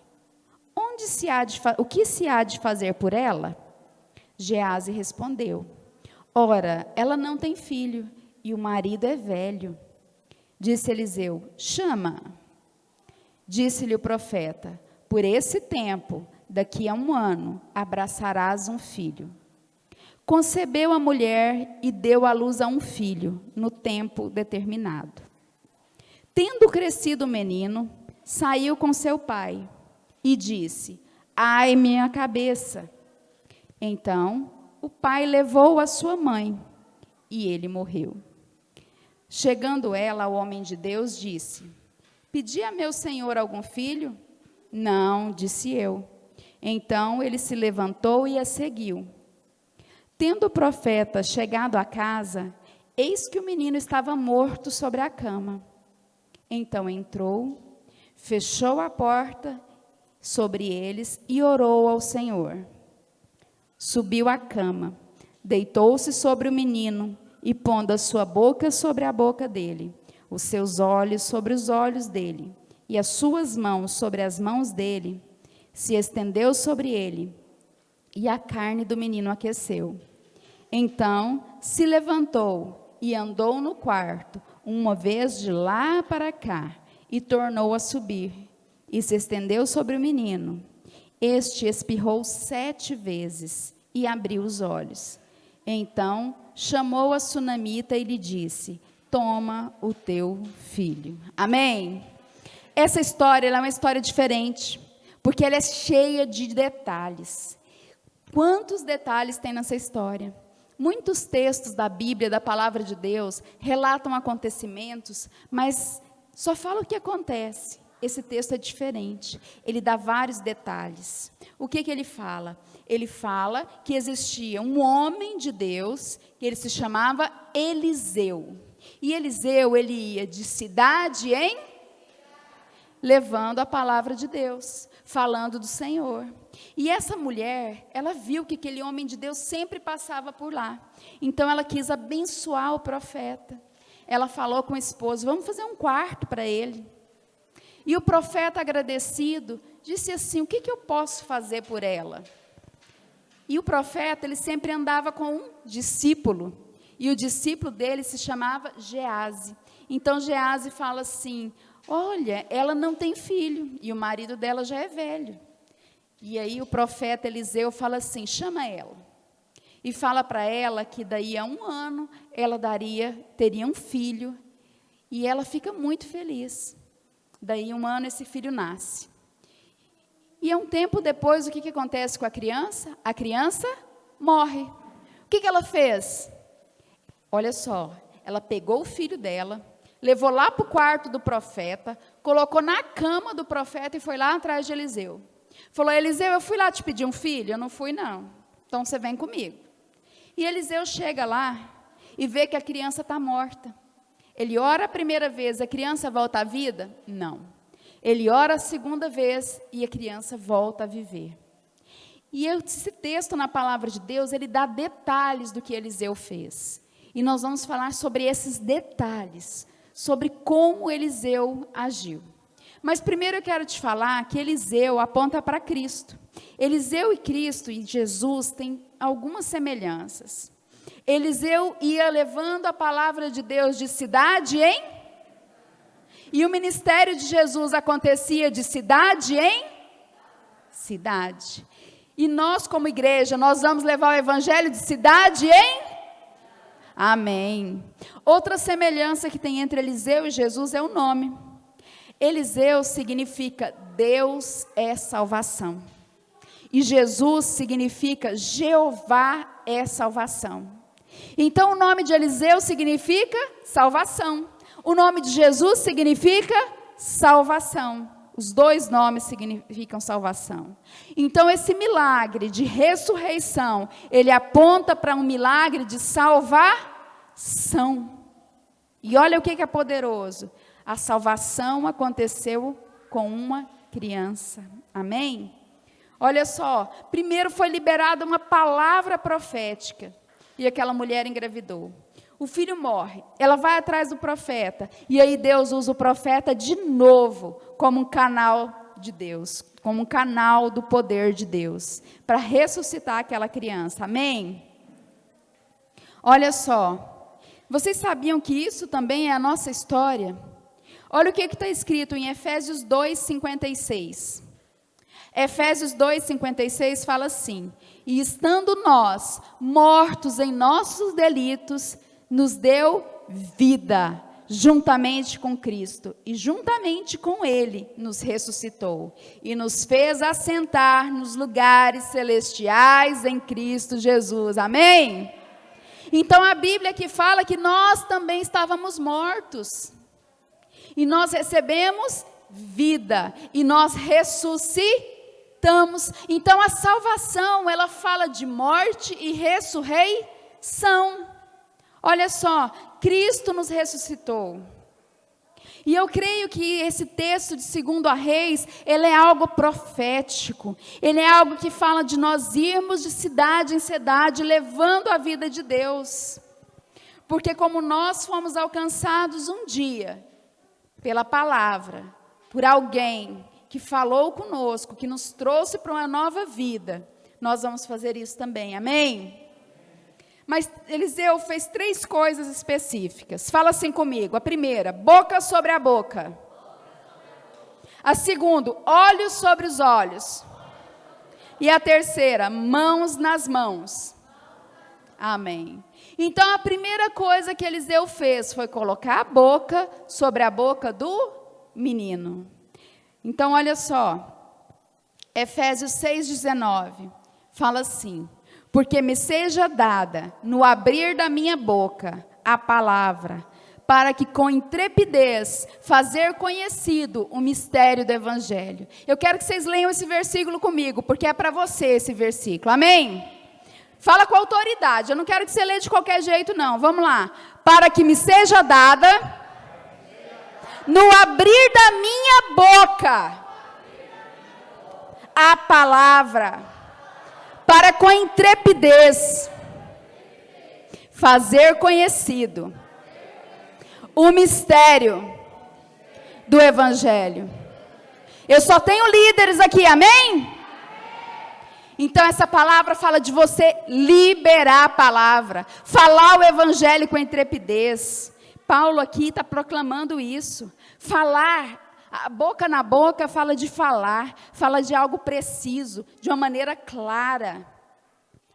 o que se há de fazer por ela? Geazi respondeu: ora, ela não tem filho, e o marido é velho. Disse Eliseu: chama. Disse-lhe o profeta: por esse tempo, daqui a 1 ano, abraçarás um filho. Concebeu a mulher e deu à luz a um filho, no tempo determinado. Tendo crescido o menino, saiu com seu pai e disse: ai, minha cabeça. Então, o pai levou a sua mãe e ele morreu. Chegando ela ao homem de Deus, disse: pedi a meu senhor algum filho? Não, disse eu. Então ele se levantou e a seguiu. Tendo o profeta chegado à casa, eis que o menino estava morto sobre a cama. Então entrou, fechou a porta sobre eles e orou ao Senhor. Subiu à cama, deitou-se sobre o menino e, pondo a sua boca sobre a boca dele, os seus olhos sobre os olhos dele e as suas mãos sobre as mãos dele, se estendeu sobre ele, e a carne do menino aqueceu. Então se levantou e andou no quarto, uma vez de lá para cá, e tornou a subir, e se estendeu sobre o menino. Este espirrou 7 vezes e abriu os olhos. Então chamou a sunamita e lhe disse: toma o teu filho. Amém? Essa história ela é uma história diferente, porque ela é cheia de detalhes. Quantos detalhes tem nessa história? Muitos textos da Bíblia, da palavra de Deus, relatam acontecimentos, mas só fala o que acontece. Esse texto é diferente, ele dá vários detalhes. O que ele fala? Ele fala que existia um homem de Deus, que ele se chamava Eliseu. E Eliseu, ele ia de cidade em levando a palavra de Deus, falando do Senhor. E essa mulher, ela viu que aquele homem de Deus sempre passava por lá. Então ela quis abençoar o profeta. Ela falou com o esposo: vamos fazer um quarto para ele. E o profeta, agradecido, disse assim: o que eu posso fazer por ela? E o profeta, ele sempre andava com um discípulo. E o discípulo dele se chamava Geazi. Então Geazi fala assim: olha, ela não tem filho, e o marido dela já é velho. E aí o profeta Eliseu fala assim: chama ela. E fala para ela que daí a 1 ano ela teria um filho. E ela fica muito feliz. Daí 1 ano esse filho nasce. E um tempo depois, o que acontece com a criança? A criança morre. O que ela fez? Olha só, ela pegou o filho dela, levou lá para o quarto do profeta, colocou na cama do profeta e foi lá atrás de Eliseu. Falou: Eliseu, eu fui lá te pedir um filho? Eu não fui, não. Então você vem comigo. E Eliseu chega lá e vê que a criança está morta. Ele ora a primeira vez, a criança volta à vida? Não. Ele ora a segunda vez e a criança volta a viver. E esse texto na palavra de Deus, ele dá detalhes do que Eliseu fez. E nós vamos falar sobre esses detalhes, sobre como Eliseu agiu. Mas primeiro eu quero te falar que Eliseu aponta para Cristo. Eliseu e Cristo e Jesus têm algumas semelhanças. Eliseu ia levando a palavra de Deus de cidade em... E o ministério de Jesus acontecia de cidade em... cidade. E nós, como igreja, nós vamos levar o evangelho de cidade em... Amém. Outra semelhança que tem entre Eliseu e Jesus é o nome. Eliseu significa Deus é salvação. E Jesus significa Jeová é salvação. Então o nome de Eliseu significa salvação. O nome de Jesus significa salvação. Os dois nomes significam salvação. Então esse milagre de ressurreição, ele aponta para um milagre de salvação. E olha o que é poderoso. A salvação aconteceu com uma criança. Amém? Olha só, primeiro foi liberada uma palavra profética. E aquela mulher engravidou. O filho morre, ela vai atrás do profeta. E aí Deus usa o profeta de novo como um canal de Deus. Como um canal do poder de Deus. Para ressuscitar aquela criança. Amém? Olha só. Vocês sabiam que isso também é a nossa história? Olha o que está escrito em Efésios 2:56. Efésios 2:56 fala assim: e estando nós mortos em nossos delitos, nos deu vida, juntamente com Cristo, e juntamente com Ele nos ressuscitou, e nos fez assentar nos lugares celestiais em Cristo Jesus. Amém? Então a Bíblia aqui fala que nós também estávamos mortos, e nós recebemos vida, e nós ressuscitamos. Então a salvação, ela fala de morte e ressurreição. Olha só, Cristo nos ressuscitou. E eu creio que esse texto de 2 Reis, ele é algo profético. Ele é algo que fala de nós irmos de cidade em cidade, levando a vida de Deus. Porque como nós fomos alcançados um dia, pela palavra, por alguém que falou conosco, que nos trouxe para uma nova vida, nós vamos fazer isso também, amém? Mas Eliseu fez 3 coisas específicas. Fala assim comigo. A primeira, boca sobre a boca. A segunda, olhos sobre os olhos. E a terceira, mãos nas mãos. Amém. Então a primeira coisa que Eliseu fez foi colocar a boca sobre a boca do menino. Então olha só, Efésios 6:19, fala assim: porque me seja dada, no abrir da minha boca, a palavra, para que com intrepidez fazer conhecido o mistério do Evangelho. Eu quero que vocês leiam esse versículo comigo, porque é para você esse versículo, amém? Fala com autoridade, eu não quero que você leia de qualquer jeito não, vamos lá. Para que me seja dada, no abrir da minha boca, a palavra, para com intrepidez fazer conhecido o mistério do Evangelho. Eu só tenho líderes aqui, amém? Então essa palavra fala de você liberar a palavra, falar o Evangelho com intrepidez. Paulo aqui está proclamando isso. Falar, a boca na boca fala de falar, fala de algo preciso, de uma maneira clara,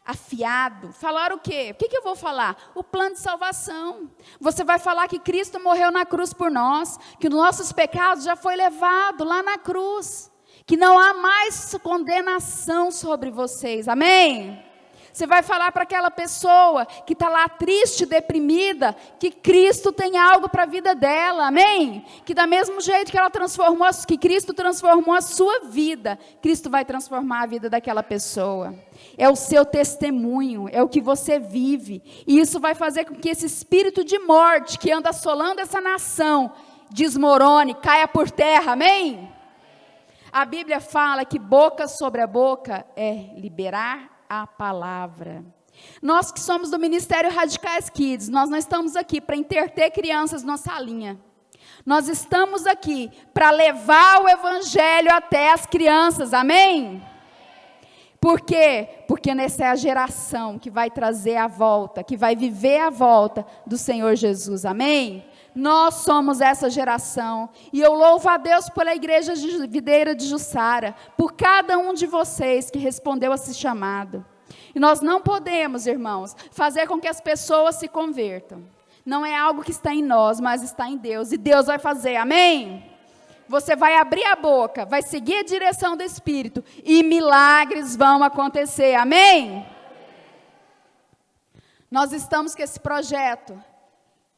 afiado. Falar o quê? O que eu vou falar? O plano de salvação. Você vai falar que Cristo morreu na cruz por nós, que os nossos pecados já foi levado lá na cruz, que não há mais condenação sobre vocês, amém? Você vai falar para aquela pessoa que está lá triste, deprimida, que Cristo tem algo para a vida dela, amém? Que da mesmo jeito que que Cristo transformou a sua vida, Cristo vai transformar a vida daquela pessoa. É o seu testemunho, é o que você vive. E isso vai fazer com que esse espírito de morte que anda assolando essa nação, desmorone, caia por terra, amém? A Bíblia fala que boca sobre a boca é liberar a palavra. Nós que somos do Ministério Radicais Kids, nós não estamos aqui para entreter crianças na salinha. Nós estamos aqui para levar o Evangelho até as crianças, amém? Por quê? Porque essa é a geração que vai trazer a volta, que vai viver a volta do Senhor Jesus, amém? Nós somos essa geração, e eu louvo a Deus pela Igreja de Videira de Jussara, por cada um de vocês que respondeu a esse chamado. E nós não podemos, irmãos, fazer com que as pessoas se convertam. Não é algo que está em nós, mas está em Deus, e Deus vai fazer, amém? Você vai abrir a boca, vai seguir a direção do Espírito, e milagres vão acontecer, amém? Nós estamos com esse projeto,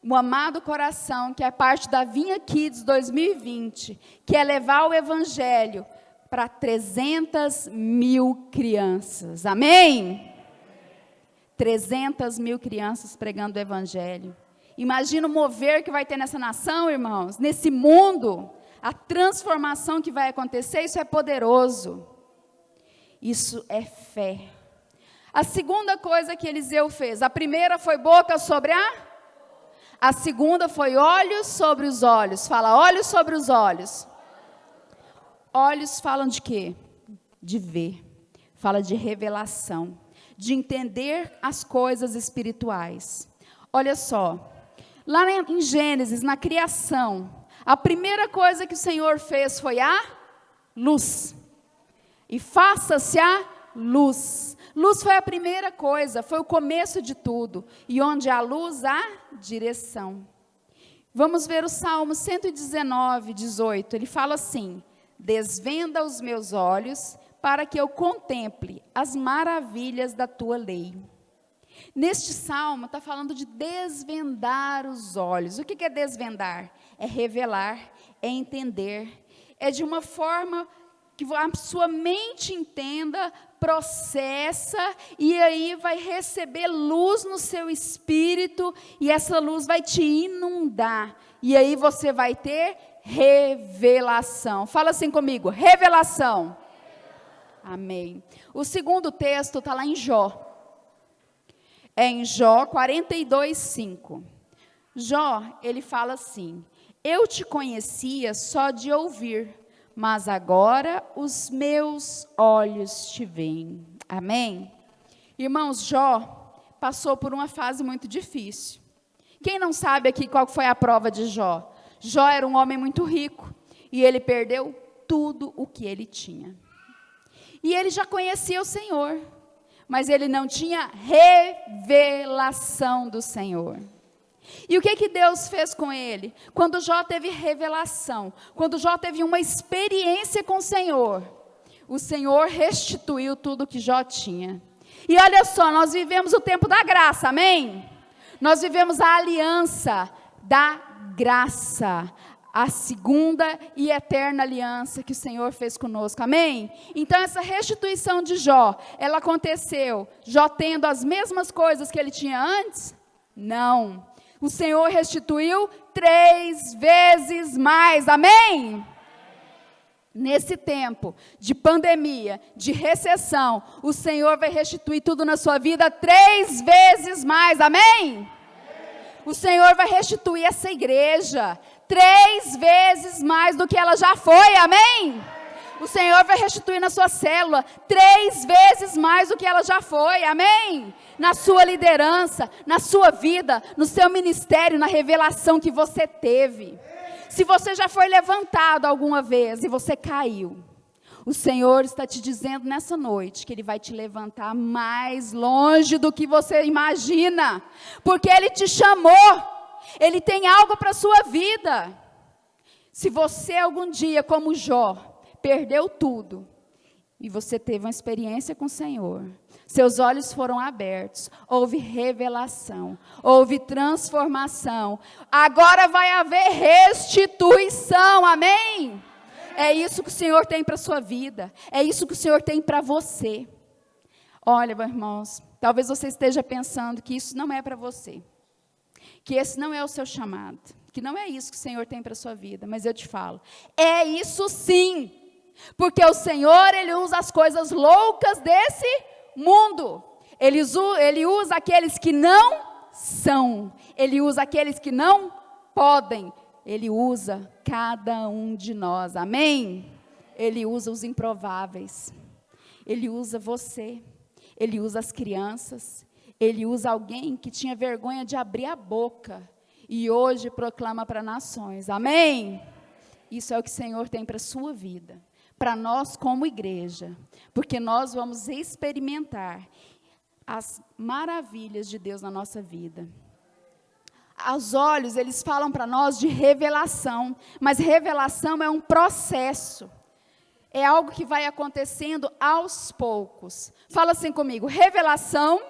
o Amado Coração, que é parte da Vinha Kids 2020, que é levar o Evangelho para 300 mil crianças, amém? 300 mil crianças pregando o Evangelho. Imagina o mover que vai ter nessa nação, irmãos, nesse mundo, a transformação que vai acontecer, isso é poderoso. Isso é fé. A segunda coisa que Eliseu fez, a primeira foi boca sobre a segunda foi olhos sobre os olhos. Fala, olhos sobre os olhos. Olhos falam de quê? De ver. Fala de revelação. De entender as coisas espirituais. Olha só. Lá em Gênesis, na criação, a primeira coisa que o Senhor fez foi a luz. E faça-se a luz. Luz foi a primeira coisa, foi o começo de tudo. E onde há luz, há direção. Vamos ver o Salmo 119, 18. Ele fala assim: desvenda os meus olhos, para que eu contemple as maravilhas da tua lei. Neste salmo está falando de desvendar os olhos. O que é desvendar? É revelar, é entender. É de uma forma que a sua mente entenda, processa, e aí vai receber luz no seu espírito, e essa luz vai te inundar. E aí você vai ter revelação. Fala assim comigo, revelação. Amém. O segundo texto está lá em Jó. É em Jó 42:5. Jó, ele fala assim: eu te conhecia só de ouvir, mas agora os meus olhos te veem. Amém? Irmãos, Jó passou por uma fase muito difícil. Quem não sabe aqui qual foi a prova de Jó? Jó era um homem muito rico, e ele perdeu tudo o que ele tinha. E ele já conhecia o Senhor, mas ele não tinha revelação do Senhor. E o que Deus fez com ele? Quando Jó teve revelação, quando Jó teve uma experiência com o Senhor restituiu tudo que Jó tinha. E olha só, nós vivemos o tempo da graça, amém? Nós vivemos a aliança da graça, a segunda e eterna aliança que o Senhor fez conosco, amém? Então essa restituição de Jó, ela aconteceu, Jó tendo as mesmas coisas que ele tinha antes? Não. O Senhor restituiu 3 vezes mais, amém? Nesse tempo de pandemia, de recessão, o Senhor vai restituir tudo na sua vida 3 vezes mais, amém? O Senhor vai restituir essa igreja 3 vezes mais do que ela já foi, amém? O Senhor vai restituir na sua célula 3 vezes mais do que ela já foi, amém? Na sua liderança, na sua vida, no seu ministério, na revelação que você teve. Se você já foi levantado alguma vez e você caiu, o Senhor está te dizendo nessa noite que Ele vai te levantar mais longe do que você imagina, porque Ele te chamou, Ele tem algo para a sua vida. Se você algum dia, como Jó, perdeu tudo, e você teve uma experiência com o Senhor, seus olhos foram abertos, houve revelação, houve transformação, agora vai haver restituição, amém? É isso que o Senhor tem para a sua vida, é isso que o Senhor tem para você. Olha, meus irmãos, talvez você esteja pensando que isso não é para você, que esse não é o seu chamado, que não é isso que o Senhor tem para a sua vida, mas eu te falo, é isso sim, porque o Senhor, Ele usa as coisas loucas desse mundo, Ele usa aqueles que não são. Ele usa aqueles que não podem. Ele usa cada um de nós. Amém? Ele usa os improváveis. Ele usa você. Ele usa as crianças. Ele usa alguém que tinha vergonha de abrir a boca e hoje proclama para nações. Amém? Isso é o que o Senhor tem para a sua vida, para nós como igreja, porque nós vamos experimentar as maravilhas de Deus na nossa vida. Os olhos, eles falam para nós de revelação, mas revelação é um processo. É algo que vai acontecendo aos poucos. Fala assim comigo, revelação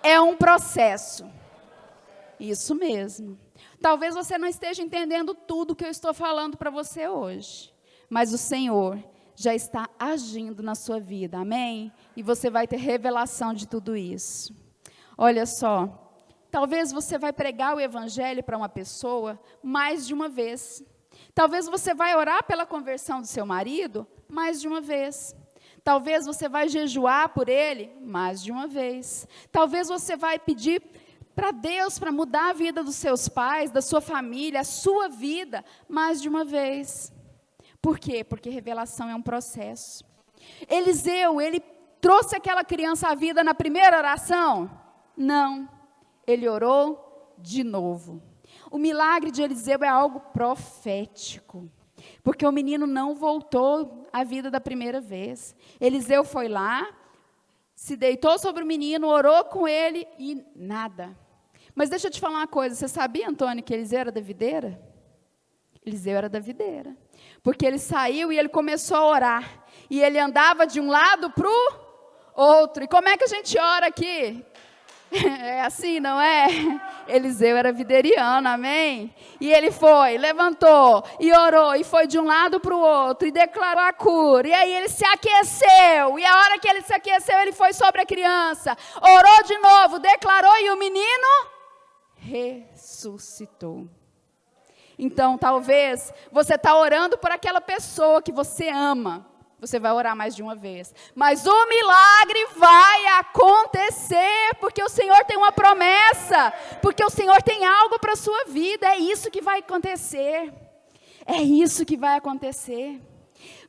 é um processo. Isso mesmo. Talvez você não esteja entendendo tudo que eu estou falando para você hoje, mas o Senhor já está agindo na sua vida, amém? E você vai ter revelação de tudo isso. Olha só, talvez você vai pregar o evangelho para uma pessoa mais de uma vez. Talvez você vai orar pela conversão do seu marido mais de uma vez. Talvez você vai jejuar por ele mais de uma vez. Talvez você vai pedir para Deus para mudar a vida dos seus pais, da sua família, a sua vida mais de uma vez. Por quê? Porque revelação é um processo. Eliseu, ele trouxe aquela criança à vida na primeira oração? Não. Ele orou de novo. O milagre de Eliseu é algo profético, porque o menino não voltou à vida da primeira vez. Eliseu foi lá, se deitou sobre o menino, orou com ele e nada. Mas deixa eu te falar uma coisa, você sabia, Antônio, que Eliseu era da videira? Eliseu era da videira, porque ele saiu e ele começou a orar, e ele andava de um lado para o outro. E como é que a gente ora aqui? É assim, não é? Eliseu era videiriano, amém? E ele foi, levantou e orou, e foi de um lado para o outro, e declarou a cura, e aí ele se aqueceu, e a hora que ele se aqueceu, ele foi sobre a criança, orou de novo, declarou, e o menino ressuscitou. Então, talvez, você está orando por aquela pessoa que você ama, você vai orar mais de uma vez, mas o milagre vai acontecer, porque o Senhor tem uma promessa, porque o Senhor tem algo para a sua vida, é isso que vai acontecer, é isso que vai acontecer.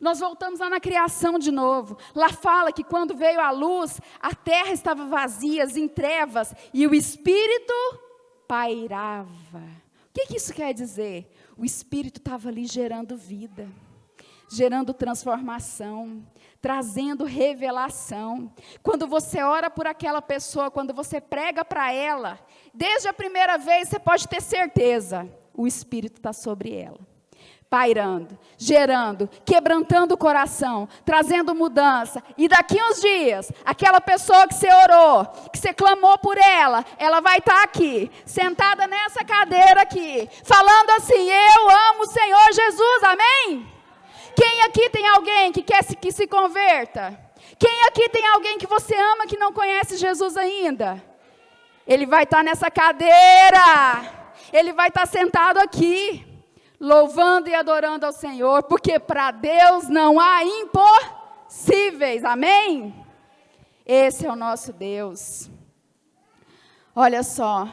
Nós voltamos lá na criação de novo, lá fala que quando veio a luz, a terra estava vazia, em trevas, e o Espírito pairava. O que isso quer dizer? O Espírito estava ali gerando vida, gerando transformação, trazendo revelação. Quando você ora por aquela pessoa, quando você prega para ela, desde a primeira vez você pode ter certeza, o Espírito está sobre ela, pairando, gerando, quebrantando o coração, trazendo mudança. E daqui uns dias, aquela pessoa que você orou, que você clamou por ela, ela vai estar aqui, sentada nessa cadeira aqui, falando assim, eu amo o Senhor Jesus, amém? Quem aqui tem alguém que quer que se converta? Quem aqui tem alguém que você ama que não conhece Jesus ainda? Ele vai estar nessa cadeira, ele vai estar sentado aqui, louvando e adorando ao Senhor, porque para Deus não há impossíveis, amém? Esse é o nosso Deus. Olha só,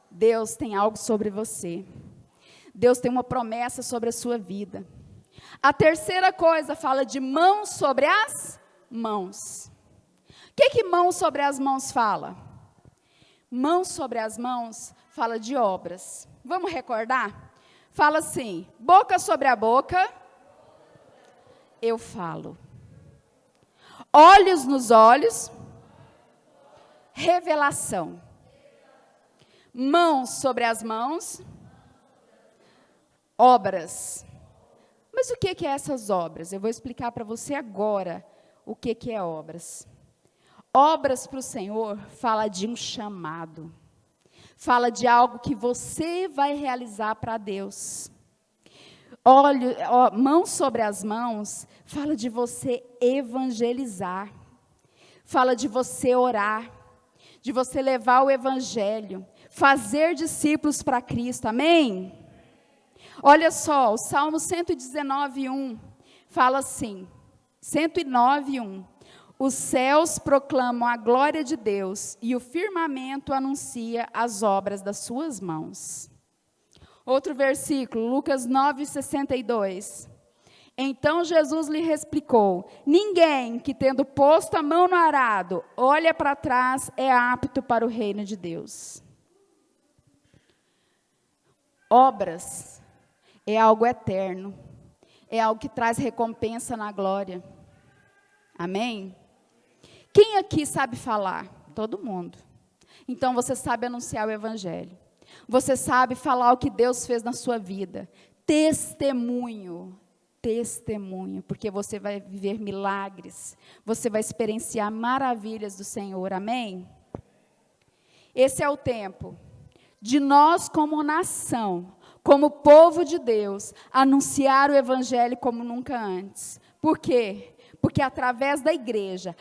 Deus tem algo sobre você, Deus tem uma promessa sobre a sua vida. A terceira coisa fala de mãos sobre as mãos. O que mãos sobre as mãos fala? Mãos sobre as mãos fala de obras. Vamos recordar? Fala assim, boca sobre a boca, eu falo. Olhos nos olhos, revelação. Mãos sobre as mãos, obras. Mas o que é essas obras? Eu vou explicar para você agora o que é obras. Obras para o Senhor fala de um chamado. Fala de algo que você vai realizar para Deus. Mãos sobre as mãos, fala de você evangelizar. Fala de você orar. De você levar o evangelho. Fazer discípulos para Cristo, amém? Olha só, o Salmo 119:1 fala assim, 109:1. Os céus proclamam a glória de Deus e o firmamento anuncia as obras das suas mãos. Outro versículo, Lucas 9:62. Então Jesus lhe explicou: ninguém que, tendo posto a mão no arado, olha para trás, é apto para o reino de Deus. Obras é algo eterno, é algo que traz recompensa na glória. Amém? Quem aqui sabe falar? Todo mundo. Então você sabe anunciar o evangelho. Você sabe falar o que Deus fez na sua vida. Testemunho, porque você vai viver milagres. Você vai experienciar maravilhas do Senhor. Amém? Esse é o tempo de nós, como nação, como povo de Deus, anunciar o evangelho como nunca antes. Por quê? Porque através da igreja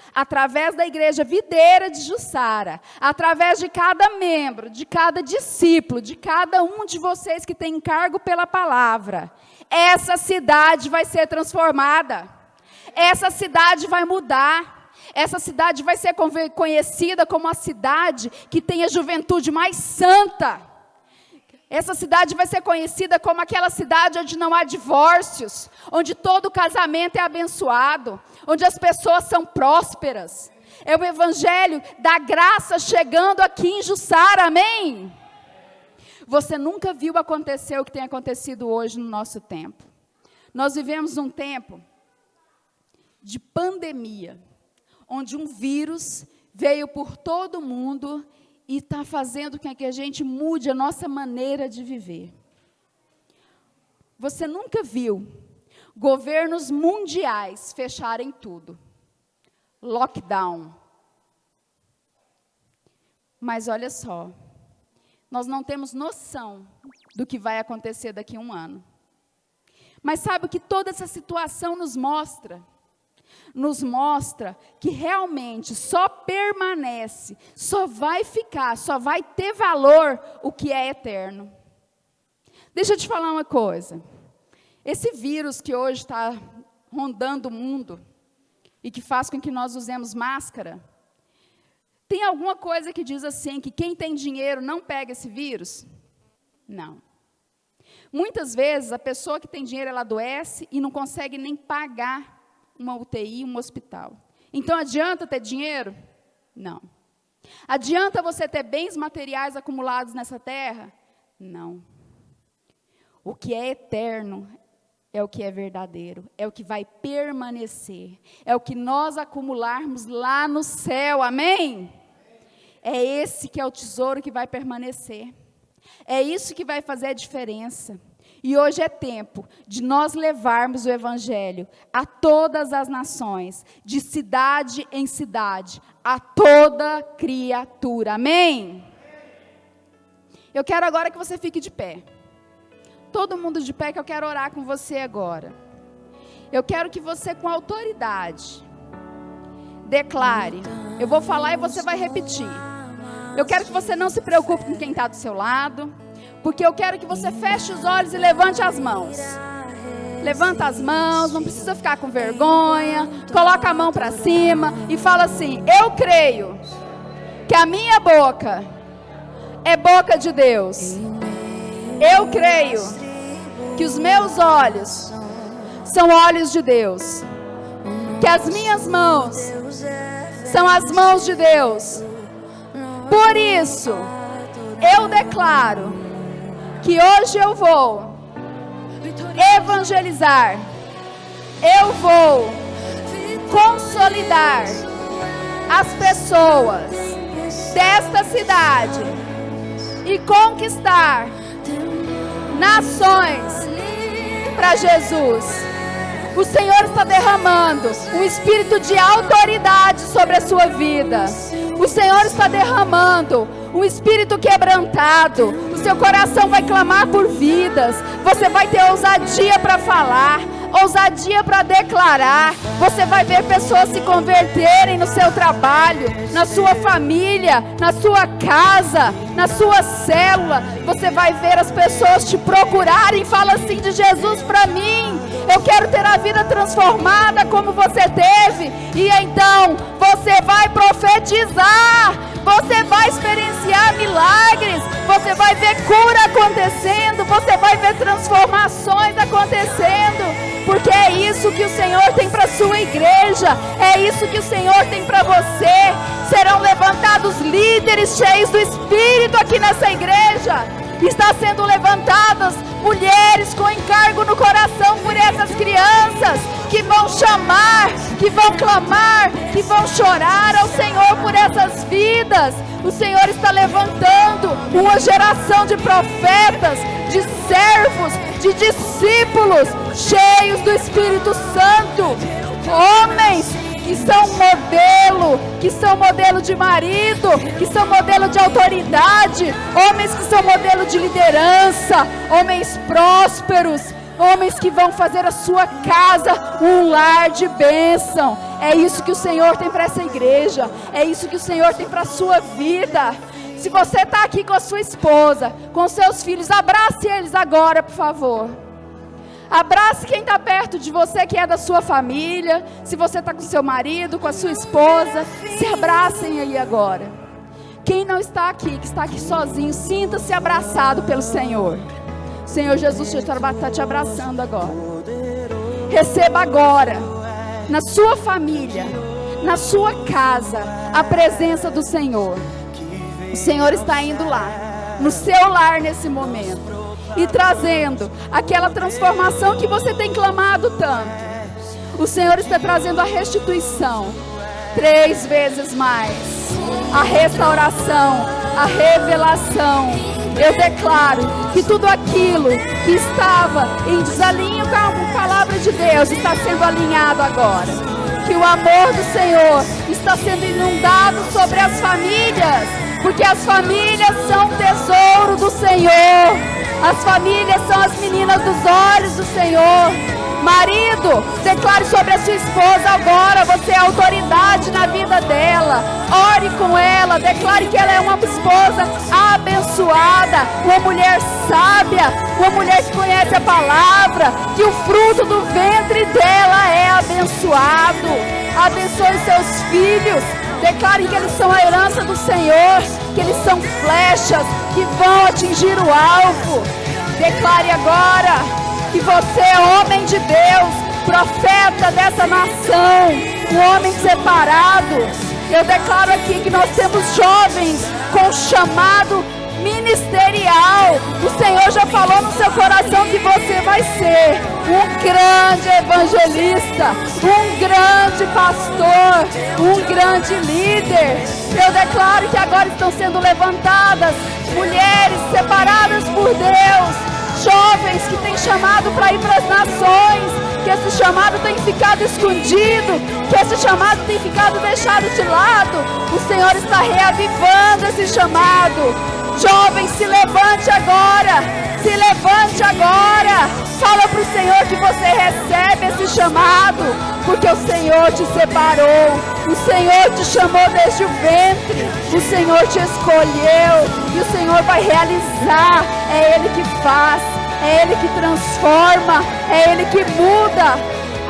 videira de Jussara, através de cada membro, de cada discípulo, de cada um de vocês que tem encargo pela palavra, essa cidade vai ser transformada, essa cidade vai mudar, essa cidade vai ser conhecida como a cidade que tem a juventude mais santa. Essa cidade vai ser conhecida como aquela cidade onde não há divórcios, onde todo casamento é abençoado, onde as pessoas são prósperas. É o evangelho da graça chegando aqui em Jussara, amém? Você nunca viu acontecer o que tem acontecido hoje no nosso tempo. Nós vivemos um tempo de pandemia, onde um vírus veio por todo mundo e está fazendo com que a gente mude a nossa maneira de viver. Você nunca viu governos mundiais fecharem tudo. Lockdown. Mas olha só, nós não temos noção do que vai acontecer daqui a um ano. Mas sabe o que toda essa situação nos mostra? Nos mostra que realmente só permanece, só vai ficar, só vai ter valor o que é eterno. Deixa eu te falar uma coisa. Esse vírus que hoje está rondando o mundo e que faz com que nós usemos máscara, tem alguma coisa que diz assim, que quem tem dinheiro não pega esse vírus? Não. Muitas vezes a pessoa que tem dinheiro, ela adoece e não consegue nem pagar uma UTI, um hospital. Então, adianta ter dinheiro? Não. Adianta você ter bens materiais acumulados nessa terra? Não. O que é eterno é o que é verdadeiro, é o que vai permanecer, é o que nós acumularmos lá no céu, amém? É esse que é o tesouro que vai permanecer. É isso que vai fazer a diferença. E hoje é tempo de nós levarmos o evangelho a todas as nações, de cidade em cidade, a toda criatura. Amém? Eu quero agora que você fique de pé. Todo mundo de pé, que eu quero orar com você agora. Eu quero que você, com autoridade, declare. Eu vou falar e você vai repetir. Eu quero que você não se preocupe com quem está do seu lado, porque eu quero que você feche os olhos e levante as mãos. Levanta as mãos, não precisa ficar com vergonha. Coloca a mão para cima e fala assim: eu creio que a minha boca é boca de Deus. Eu creio que os meus olhos são olhos de Deus. Que as minhas mãos são as mãos de Deus. Por isso, eu declaro que hoje eu vou evangelizar, eu vou consolidar as pessoas desta cidade e conquistar nações para Jesus. O Senhor está derramando um espírito de autoridade sobre a sua vida. O Senhor está derramando um espírito quebrantado. O seu coração vai clamar por vidas. Você vai ter ousadia para falar, ousadia para declarar. Você vai ver pessoas se converterem no seu trabalho, na sua família, na sua casa, na sua célula. Você vai ver as pessoas te procurarem e falar assim: de Jesus para mim. Eu quero ter a vida transformada como você teve. E então você vai profetizar, você vai experienciar milagres, você vai ver cura acontecendo, você vai ver transformações acontecendo. Porque é isso que o Senhor tem para a sua igreja, é isso que o Senhor tem para você. Serão levantados líderes cheios do Espírito aqui nessa igreja. Está sendo levantadas mulheres com encargo no coração por essas crianças, que vão chamar, que vão clamar, que vão chorar ao Senhor por essas vidas. O Senhor está levantando uma geração de profetas, de servos, de discípulos cheios do Espírito Santo, homens que são modelo de marido, que são modelo de autoridade, homens que são modelo de liderança, homens prósperos, homens que vão fazer a sua casa um lar de bênção. É isso que o Senhor tem para essa igreja, é isso que o Senhor tem para a sua vida. Se você está aqui com a sua esposa, com seus filhos, abrace eles agora, por favor. Abrace quem está perto de você, que é da sua família. Se você está com seu marido, com a sua esposa, se abracem aí agora. Quem não está aqui, que está aqui sozinho, sinta-se abraçado pelo Senhor. O Senhor Jesus está te abraçando agora. Receba agora, na sua família, na sua casa, a presença do Senhor. O Senhor está indo lá, no seu lar nesse momento, e trazendo aquela transformação que você tem clamado tanto. O Senhor está trazendo a restituição 3 vezes mais, a restauração, a revelação. Eu declaro que tudo aquilo que estava em desalinho com a palavra de Deus está sendo alinhado agora. Que o amor do Senhor está sendo inundado sobre as famílias, porque as famílias são tesouro do Senhor. As famílias são as meninas dos olhos do Senhor. Marido, declare sobre a sua esposa agora, você é autoridade na vida dela. Ore com ela, declare que ela é uma esposa abençoada, uma mulher sábia, uma mulher que conhece a palavra, que o fruto do ventre dela é abençoado. Abençoe seus filhos, declare que eles são a herança do Senhor, que eles são flechas que vão atingir o alvo. Declare agora que você é homem de Deus, profeta dessa nação, um homem separado. Eu declaro aqui que nós temos jovens com chamado ministerial. O Senhor já falou no seu coração que você vai ser um grande evangelista, um grande pastor, um grande líder. Eu declaro que agora estão sendo levantadas mulheres separadas por Deus, jovens que têm chamado para ir para as nações, que esse chamado tem ficado escondido, que esse chamado tem ficado deixado de lado. O Senhor está reavivando esse chamado. Jovem, se levante agora, se levante agora. Fala para o Senhor que você recebe esse chamado, porque o Senhor te separou, o Senhor te chamou desde o ventre, o Senhor te escolheu e o Senhor vai realizar. É Ele que faz, é Ele que transforma, é Ele que muda.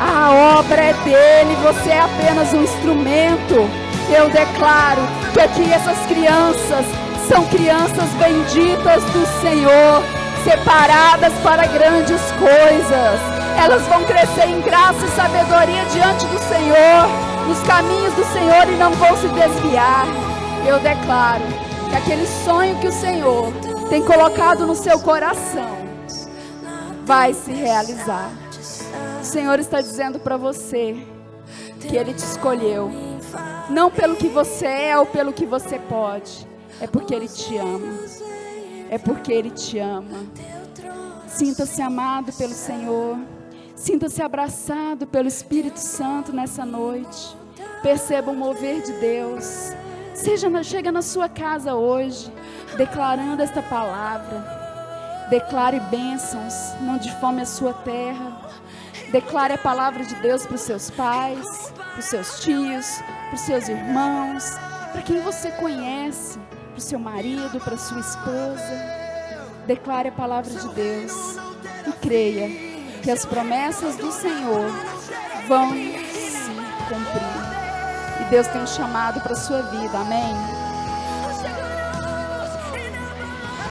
A obra é dele, você é apenas um instrumento. Eu declaro que aqui essas crianças são crianças benditas do Senhor, separadas para grandes coisas. Elas vão crescer em graça e sabedoria diante do Senhor, nos caminhos do Senhor, e não vão se desviar. Eu declaro que aquele sonho que o Senhor tem colocado no seu coração vai se realizar. O Senhor está dizendo para você que Ele te escolheu, não pelo que você é ou pelo que você pode, é porque Ele te ama, é porque Ele te ama. Sinta-se amado pelo Senhor, sinta-se abraçado pelo Espírito Santo nessa noite. Perceba o mover de Deus. Chega na sua casa hoje, declarando esta palavra. Declare bênçãos, não difame a sua terra. Declare a palavra de Deus para os seus pais, para os seus tios, para os seus irmãos, para quem você conhece, para o seu marido, para a sua esposa. Declare a palavra de Deus e creia que as promessas do Senhor vão se cumprir. E Deus tem um chamado para a sua vida, amém?